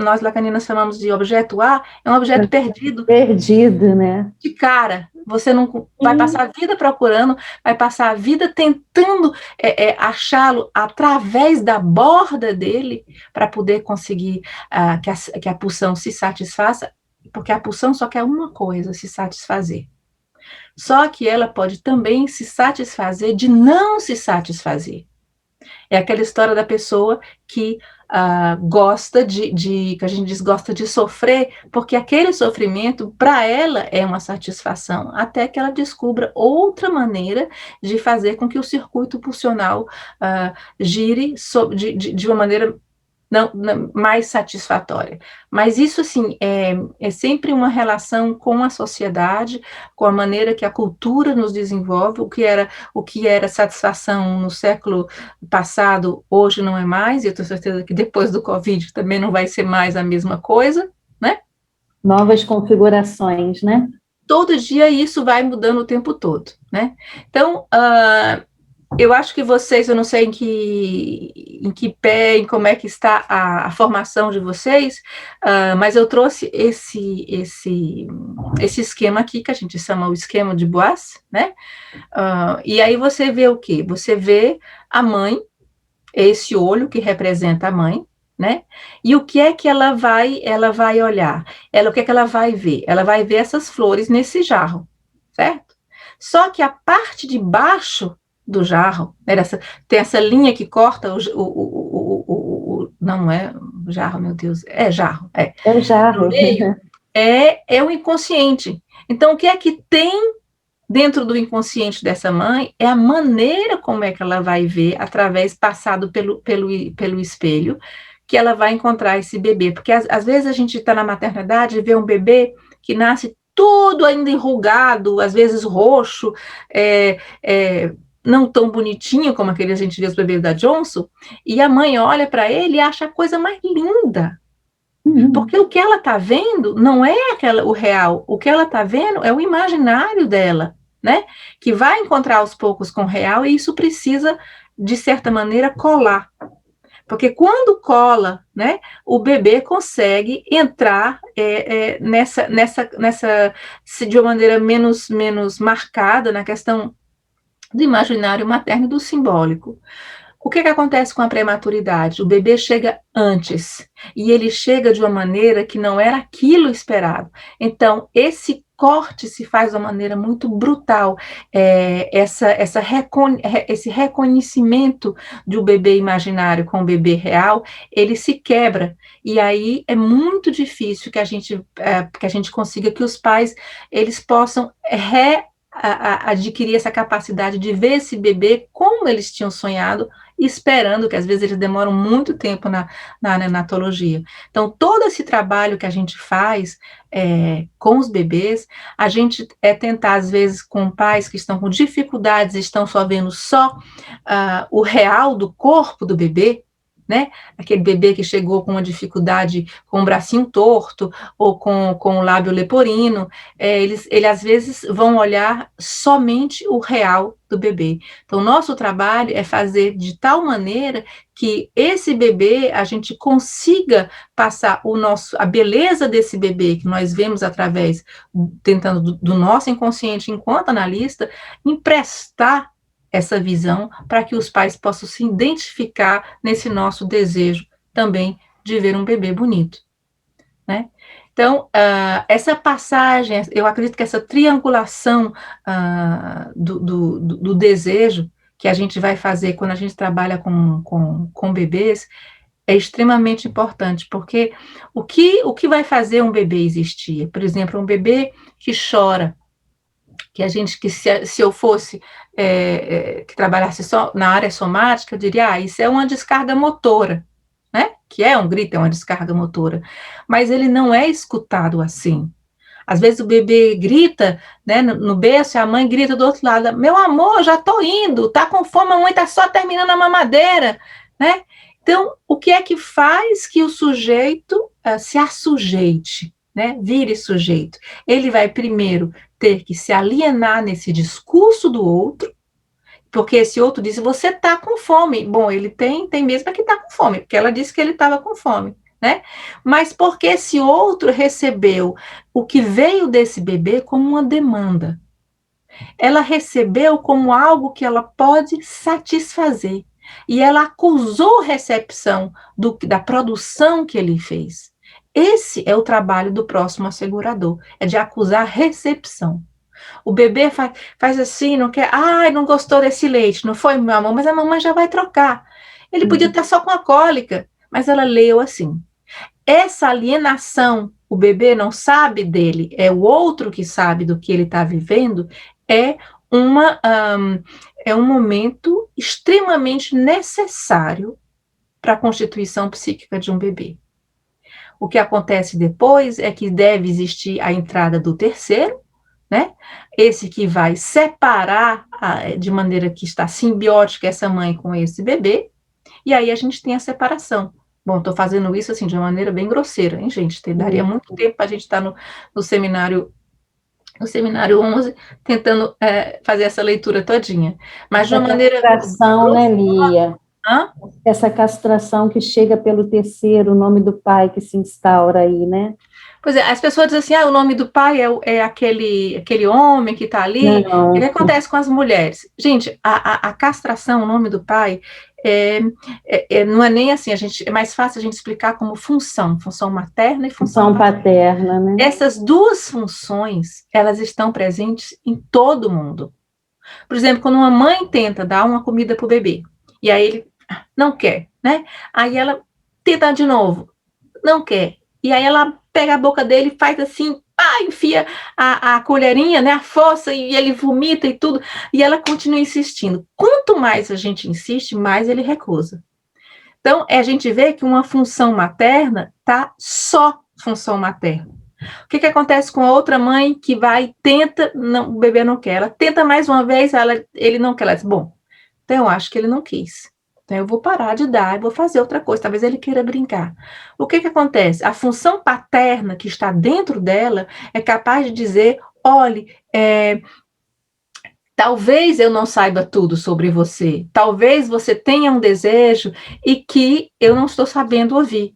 nós lacaninas chamamos de objeto A, é um objeto perdido. Perdido, né? De cara. Você não vai passar a vida procurando, vai passar a vida tentando achá-lo através da borda dele, para poder conseguir que a pulsão se satisfaça, porque a pulsão só quer uma coisa, se satisfazer. Só que ela pode também se satisfazer de não se satisfazer. É aquela história da pessoa que gosta que a gente diz, gosta de sofrer, porque aquele sofrimento, para ela, é uma satisfação, até que ela descubra outra maneira de fazer com que o circuito pulsional gire de uma maneira não, mais satisfatória. Mas isso, assim, é sempre uma relação com a sociedade, com a maneira que a cultura nos desenvolve. O que era satisfação no século passado, hoje não é mais, e eu tenho certeza que depois do Covid também não vai ser mais a mesma coisa, né? Novas configurações, né? Todo dia isso vai mudando o tempo todo, né? Então, eu acho que vocês, eu não sei em que pé, em como é que está a formação de vocês, mas eu trouxe esse esquema aqui, que a gente chama o esquema de Boas, né? E aí você vê o quê? Você vê a mãe, esse olho que representa a mãe, né? E o que é que ela vai olhar? O que é que ela vai ver? Ela vai ver essas flores nesse jarro, certo? Só que a parte de baixo do jarro, tem essa linha que corta não é jarro, meu Deus, é jarro. É o jarro. No meio, é o inconsciente. Então, o que é que tem dentro do inconsciente dessa mãe é a maneira como é que ela vai ver, passado pelo espelho, que ela vai encontrar esse bebê. Porque às vezes a gente está na maternidade e vê um bebê que nasce todo ainda enrugado, às vezes roxo, não tão bonitinho como aquele a gente vê os bebês da Johnson, e a mãe olha para ele e acha a coisa mais linda. Porque o que ela está vendo não é o real, o que ela está vendo é o imaginário dela, né? Que vai encontrar aos poucos com o real, e isso precisa, de certa maneira, colar. Porque quando cola, né, o bebê consegue entrar de uma maneira menos marcada na questão do imaginário materno e do simbólico. O que acontece com a prematuridade? O bebê chega antes, e ele chega de uma maneira que não era aquilo esperado. Então, esse corte se faz de uma maneira muito brutal. Esse reconhecimento de um bebê imaginário com o bebê real, ele se quebra. E aí é muito difícil que a gente consiga que os pais eles possam adquirir essa capacidade de ver esse bebê como eles tinham sonhado, esperando, que às vezes eles demoram muito tempo na neonatologia. Então, todo esse trabalho que a gente faz com os bebês, a gente tentar, às vezes, com pais que estão com dificuldades, estão só vendo o real do corpo do bebê, né? Aquele bebê que chegou com uma dificuldade, com o bracinho torto, ou com o lábio leporino, eles às vezes vão olhar somente o real do bebê. Então, nosso trabalho é fazer de tal maneira que esse bebê, a gente consiga passar a beleza desse bebê, que nós vemos tentando do nosso inconsciente enquanto analista, emprestar essa visão para que os pais possam se identificar nesse nosso desejo também de ver um bebê bonito, né? Então, essa passagem, eu acredito que essa triangulação do desejo que a gente vai fazer quando a gente trabalha com bebês é extremamente importante, porque o que vai fazer um bebê existir? Por exemplo, um bebê que chora, que se eu fosse que trabalhasse só na área somática, eu diria, isso é uma descarga motora, né? Que é um grito, é uma descarga motora, mas ele não é escutado assim. Às vezes o bebê grita, né, no berço, e a mãe grita do outro lado, meu amor, já tô indo, tá com fome, a mãe tá só terminando a mamadeira, né? Então, o que é que faz que o sujeito se assujeite, né, vire sujeito? Ele vai primeiro ter que se alienar nesse discurso do outro, porque esse outro disse, você tá com fome. Bom, ele tem mesmo que tá com fome, porque ela disse que ele estava com fome, né? Mas porque esse outro recebeu o que veio desse bebê como uma demanda. Ela recebeu como algo que ela pode satisfazer. E ela acusou recepção da produção que ele fez. Esse é o trabalho do próximo assegurador, é de acusar recepção. O bebê faz assim, não quer, ai, não gostou desse leite, não foi, meu amor, mas a mamãe já vai trocar. Ele podia estar só com a cólica, mas ela leu assim. Essa alienação, o bebê não sabe dele, é o outro que sabe do que ele está vivendo, é é um momento extremamente necessário para a constituição psíquica de um bebê. O que acontece depois é que deve existir a entrada do terceiro, né? Esse que vai separar de maneira que está simbiótica essa mãe com esse bebê, e aí a gente tem a separação. Bom, estou fazendo isso assim de uma maneira bem grosseira, hein, gente? Daria muito tempo para a gente estar no seminário 11, tentando fazer essa leitura todinha. Mas de uma maneira. Castração, né, Lia? Hã? Essa castração que chega pelo terceiro, o nome do pai que se instaura aí, né? Pois é, as pessoas dizem assim, o nome do pai é aquele homem que está ali. Não. O que acontece com as mulheres? Gente, a castração, o nome do pai, não é nem assim, é mais fácil a gente explicar como função materna e função paterna, né? Essas duas funções, elas estão presentes em todo mundo. Por exemplo, quando uma mãe tenta dar uma comida para o bebê, e aí ele não quer, né? Aí ela tenta de novo, não quer. E aí ela pega a boca dele e faz assim, enfia a colherinha, né, a força, e ele vomita e tudo, e ela continua insistindo. Quanto mais a gente insiste, mais ele recusa. Então, a gente vê que uma função materna tá só função materna. O que acontece com a outra mãe que vai, tenta, não, o bebê não quer, ela tenta mais uma vez, ele não quer, ela diz, bom, então eu acho que ele não quis. Então, eu vou parar de dar e vou fazer outra coisa. Talvez ele queira brincar. O que acontece? A função paterna que está dentro dela é capaz de dizer, olhe, talvez eu não saiba tudo sobre você. Talvez você tenha um desejo e que eu não estou sabendo ouvir.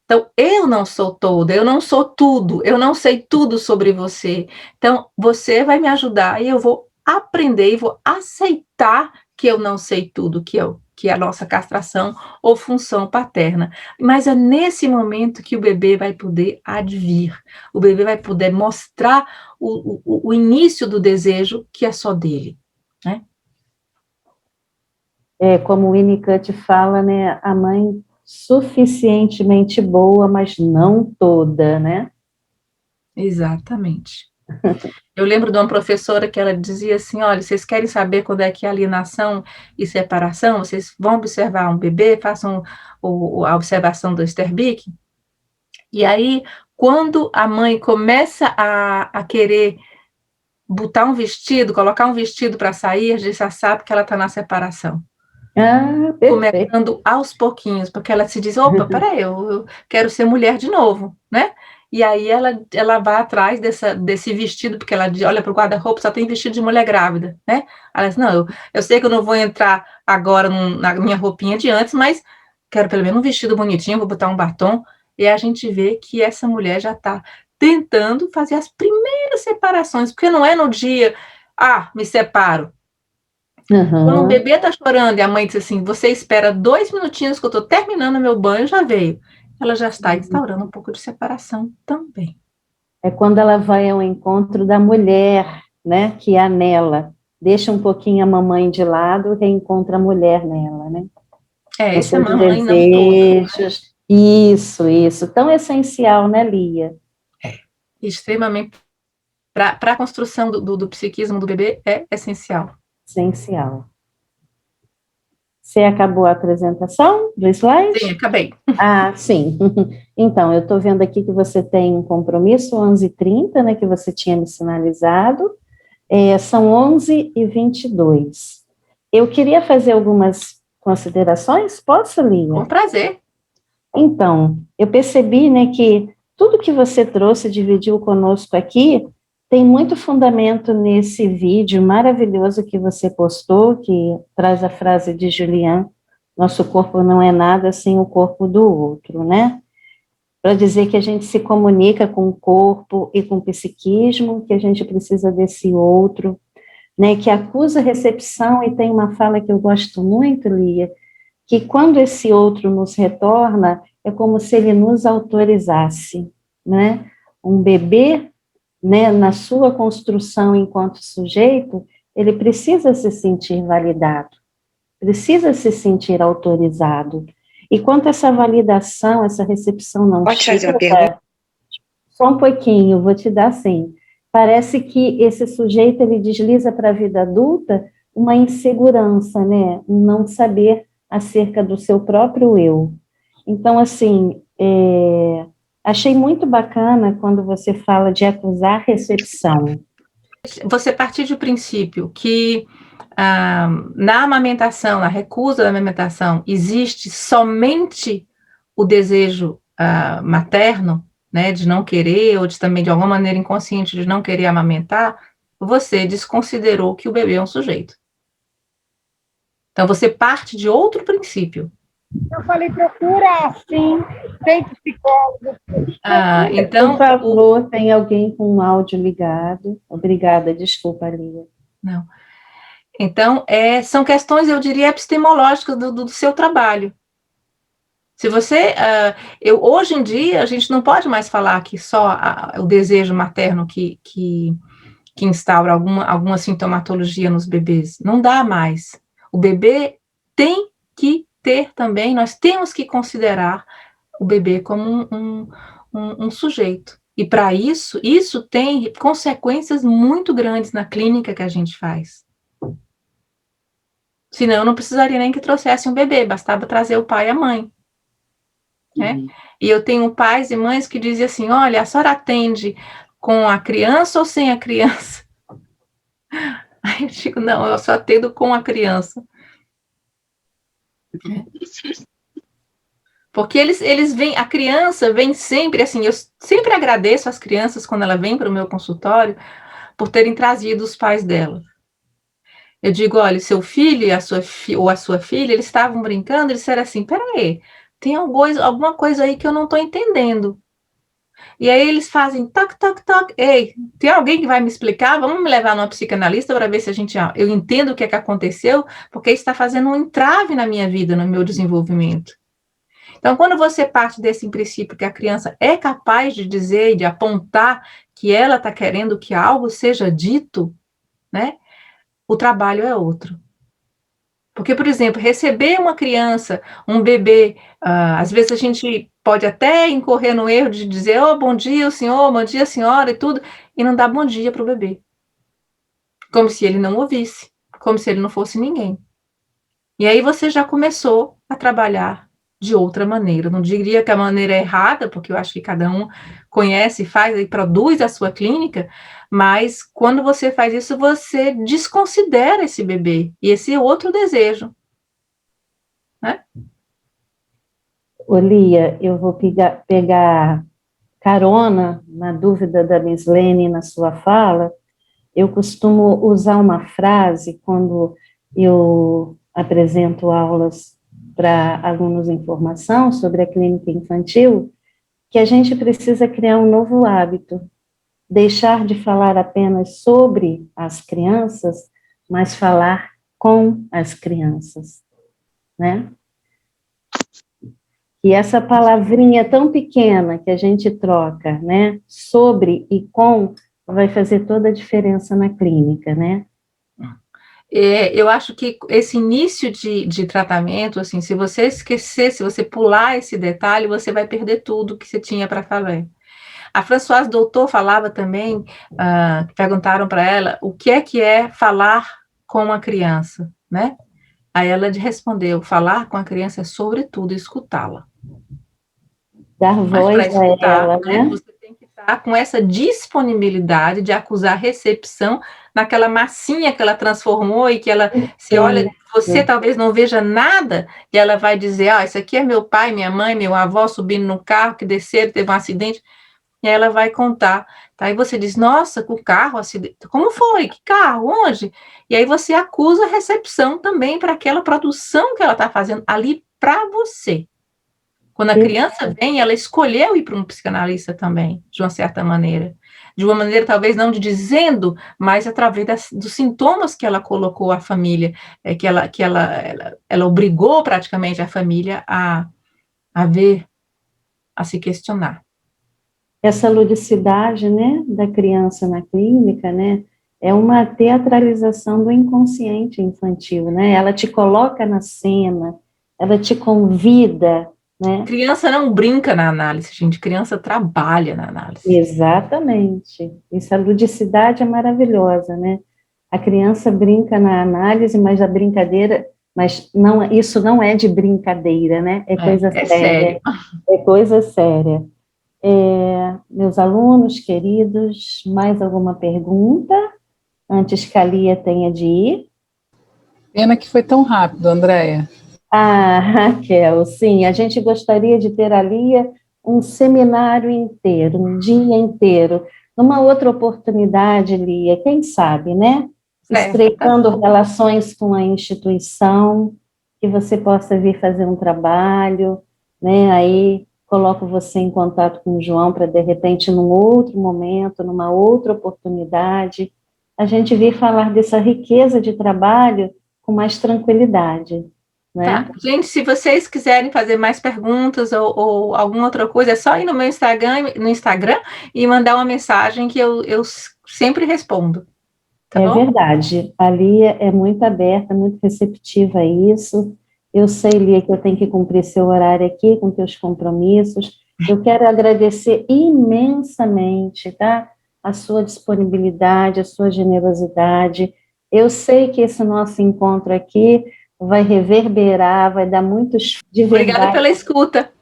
Então, eu não sou toda, eu não sou tudo, eu não sei tudo sobre você. Então, você vai me ajudar e eu vou aprender e vou aceitar que eu não sei tudo, que é a nossa castração ou função paterna. Mas é nesse momento que o bebê vai poder advir, o bebê vai poder mostrar o início do desejo que é só dele, né? Como o Winnicott fala, né, a mãe suficientemente boa, mas não toda, né? Exatamente. Eu lembro de uma professora que ela dizia assim, olha, vocês querem saber quando é que é alienação e separação? Vocês vão observar um bebê, façam a observação do Sterbick, e aí, quando a mãe começa a querer botar um vestido, colocar um vestido para sair, a gente já sabe que ela está na separação. Perfeito. Começando aos pouquinhos, porque ela se diz, opa, peraí, eu quero ser mulher de novo, né? E aí ela vai atrás desse vestido, porque ela olha para o guarda-roupa, só tem vestido de mulher grávida, né? Ela diz, não, eu sei que eu não vou entrar agora na minha roupinha de antes, mas quero pelo menos um vestido bonitinho, vou botar um batom, e a gente vê que essa mulher já está tentando fazer as primeiras separações, porque não é no dia, me separo. Quando o bebê está chorando e a mãe diz assim, você espera 2 minutinhos que eu estou terminando meu banho, já veio. Ela já está instaurando um pouco de separação também. É quando ela vai ao encontro da mulher, né, que é nela. Deixa um pouquinho a mamãe de lado, reencontra a mulher nela, né? Esse é a mamãe desejos. Não toda. Isso. Tão essencial, né, Lia? Extremamente. Para a construção do psiquismo do bebê, é essencial. Essencial. Você acabou a apresentação do slide? Sim, acabei. Ah, sim. Então, eu estou vendo aqui que você tem um compromisso 11h30, né, que você tinha me sinalizado. São 11h22. Eu queria fazer algumas considerações. Posso, Lia? Com prazer. Então, eu percebi, né, que tudo que você trouxe, dividiu conosco aqui, tem muito fundamento nesse vídeo maravilhoso que você postou, que traz a frase de Julian: nosso corpo não é nada sem o corpo do outro, né? Para dizer que a gente se comunica com o corpo e com o psiquismo, que a gente precisa desse outro, né? Que acusa a recepção, e tem uma fala que eu gosto muito, Lia, que quando esse outro nos retorna, é como se ele nos autorizasse, né? Um bebê, né, na sua construção enquanto sujeito, ele precisa se sentir validado, precisa se sentir autorizado. E quanto essa validação, essa recepção não Pode fazer uma pergunta? Só um pouquinho, vou te dar sim. Parece que esse sujeito, ele desliza para a vida adulta uma insegurança, né? Um não saber acerca do seu próprio eu. Então, assim, achei muito bacana quando você fala de acusar recepção. Você partir do princípio que na amamentação, na recusa da amamentação, existe somente o desejo materno, né, de não querer, ou de também de alguma maneira inconsciente de não querer amamentar, você desconsiderou que o bebê é um sujeito. Então, você parte de outro princípio. Eu falei, procura, sim, tem psicólogo. Então, por favor, tem alguém com um áudio ligado. Obrigada, desculpa, Lia. Não. Então, são questões, eu diria, epistemológicas do seu trabalho. Se você, hoje em dia, a gente não pode mais falar que só o desejo materno que instaura alguma sintomatologia nos bebês. Não dá mais. O bebê tem que ter também, nós temos que considerar o bebê como um sujeito. E para isso tem consequências muito grandes na clínica que a gente faz. Senão eu não precisaria nem que trouxesse um bebê, bastava trazer o pai e a mãe. Né? Uhum. E eu tenho pais e mães que dizem assim, olha, a senhora atende com a criança ou sem a criança? Aí eu digo, não, eu só atendo com a criança. Porque eles vêm, a criança vem sempre, assim, eu sempre agradeço às crianças quando ela vem para o meu consultório por terem trazido os pais dela. Eu digo, olha, seu filho e a sua filha, eles estavam brincando, eles disseram assim, peraí, tem alguma coisa aí que eu não estou entendendo. E aí eles fazem toc, toc, toc. Ei, tem alguém que vai me explicar? Vamos me levar numa psicanalista para ver se eu entendo o que é que aconteceu, porque isso está fazendo um entrave na minha vida, no meu desenvolvimento. Então, quando você parte desse princípio que a criança é capaz de dizer e de apontar que ela está querendo que algo seja dito, né? O trabalho é outro. Porque, por exemplo, receber uma criança, um bebê, às vezes a gente pode até incorrer no erro de dizer, bom dia, senhor, bom dia, senhora, e tudo, e não dar bom dia para o bebê. Como se ele não ouvisse, como se ele não fosse ninguém. E aí você já começou a trabalhar de outra maneira. Não diria que a maneira é errada, porque eu acho que cada um conhece, faz e produz a sua clínica, mas quando você faz isso, você desconsidera esse bebê e esse outro desejo. Né? Lia, eu vou pegar carona na dúvida da Miss Lene na sua fala. Eu costumo usar uma frase quando eu apresento aulas para alunos em formação sobre a clínica infantil, que a gente precisa criar um novo hábito, deixar de falar apenas sobre as crianças, mas falar com as crianças, né? E essa palavrinha tão pequena que a gente troca, né, sobre e com, vai fazer toda a diferença na clínica, né? Eu acho que esse início de tratamento, assim, se você esquecer, se você pular esse detalhe, você vai perder tudo que você tinha para falar. A Françoise Doutor falava também, perguntaram para ela o que é falar com uma criança, né? Aí ela respondeu, falar com a criança é sobretudo escutá-la. Dar Mas voz para a escutar, ela, né, né? você tem que estar com essa disponibilidade de acusar a recepção naquela massinha que ela transformou e que ela, se olha, você talvez não veja nada, e ela vai dizer, isso aqui é meu pai, minha mãe, meu avô subindo no carro, que desceram, teve um acidente, e aí ela vai contar, tá? Aí você diz, nossa, com o carro, acidente, como foi? Que carro? Onde? E aí você acusa a recepção também para aquela produção que ela está fazendo ali para você. Quando a criança vem, ela escolheu ir para um psicanalista também, de uma certa maneira. De uma maneira, talvez não de dizendo, mas através dos sintomas que ela colocou à família, que ela obrigou praticamente a família a ver, a se questionar. Essa ludicidade, né, da criança na clínica, né, é uma teatralização do inconsciente infantil, né? Ela te coloca na cena, ela te convida, né? Criança não brinca na análise, gente. Criança trabalha na análise. Exatamente. Essa ludicidade é maravilhosa, né? A criança brinca na análise, mas a brincadeira, mas não, isso não é de brincadeira, né? É coisa séria. Sério. É coisa séria. Meus alunos queridos, mais alguma pergunta? Antes que a Lia tenha de ir. Pena que foi tão rápido, Andréia. Raquel, sim, a gente gostaria de ter a Lia um seminário inteiro, um dia inteiro. Numa outra oportunidade, Lia, quem sabe, né? Estreitando relações com a instituição, que você possa vir fazer um trabalho, né? Aí coloco você em contato com o João para, de repente, num outro momento, numa outra oportunidade, a gente vir falar dessa riqueza de trabalho com mais tranquilidade. Né? Tá. Gente, se vocês quiserem fazer mais perguntas ou alguma outra coisa, é só ir no meu Instagram e mandar uma mensagem que eu sempre respondo. Tá bom? Verdade. A Lia é muito aberta, muito receptiva a isso. Eu sei, Lia, que eu tenho que cumprir seu horário aqui com teus compromissos. Eu quero agradecer imensamente, tá? A sua disponibilidade, a sua generosidade. Eu sei que esse nosso encontro aqui vai reverberar, vai dar muitos de verdade. Obrigada pela escuta.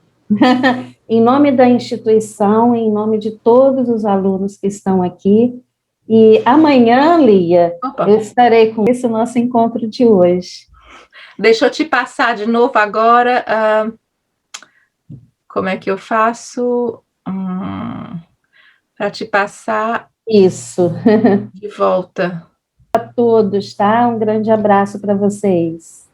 Em nome da instituição, em nome de todos os alunos que estão aqui. E amanhã, Lia, eu estarei com esse nosso encontro de hoje. Deixa eu te passar de novo agora. Como é que eu faço? Para te passar. Isso. De volta. A todos, tá? Um grande abraço para vocês.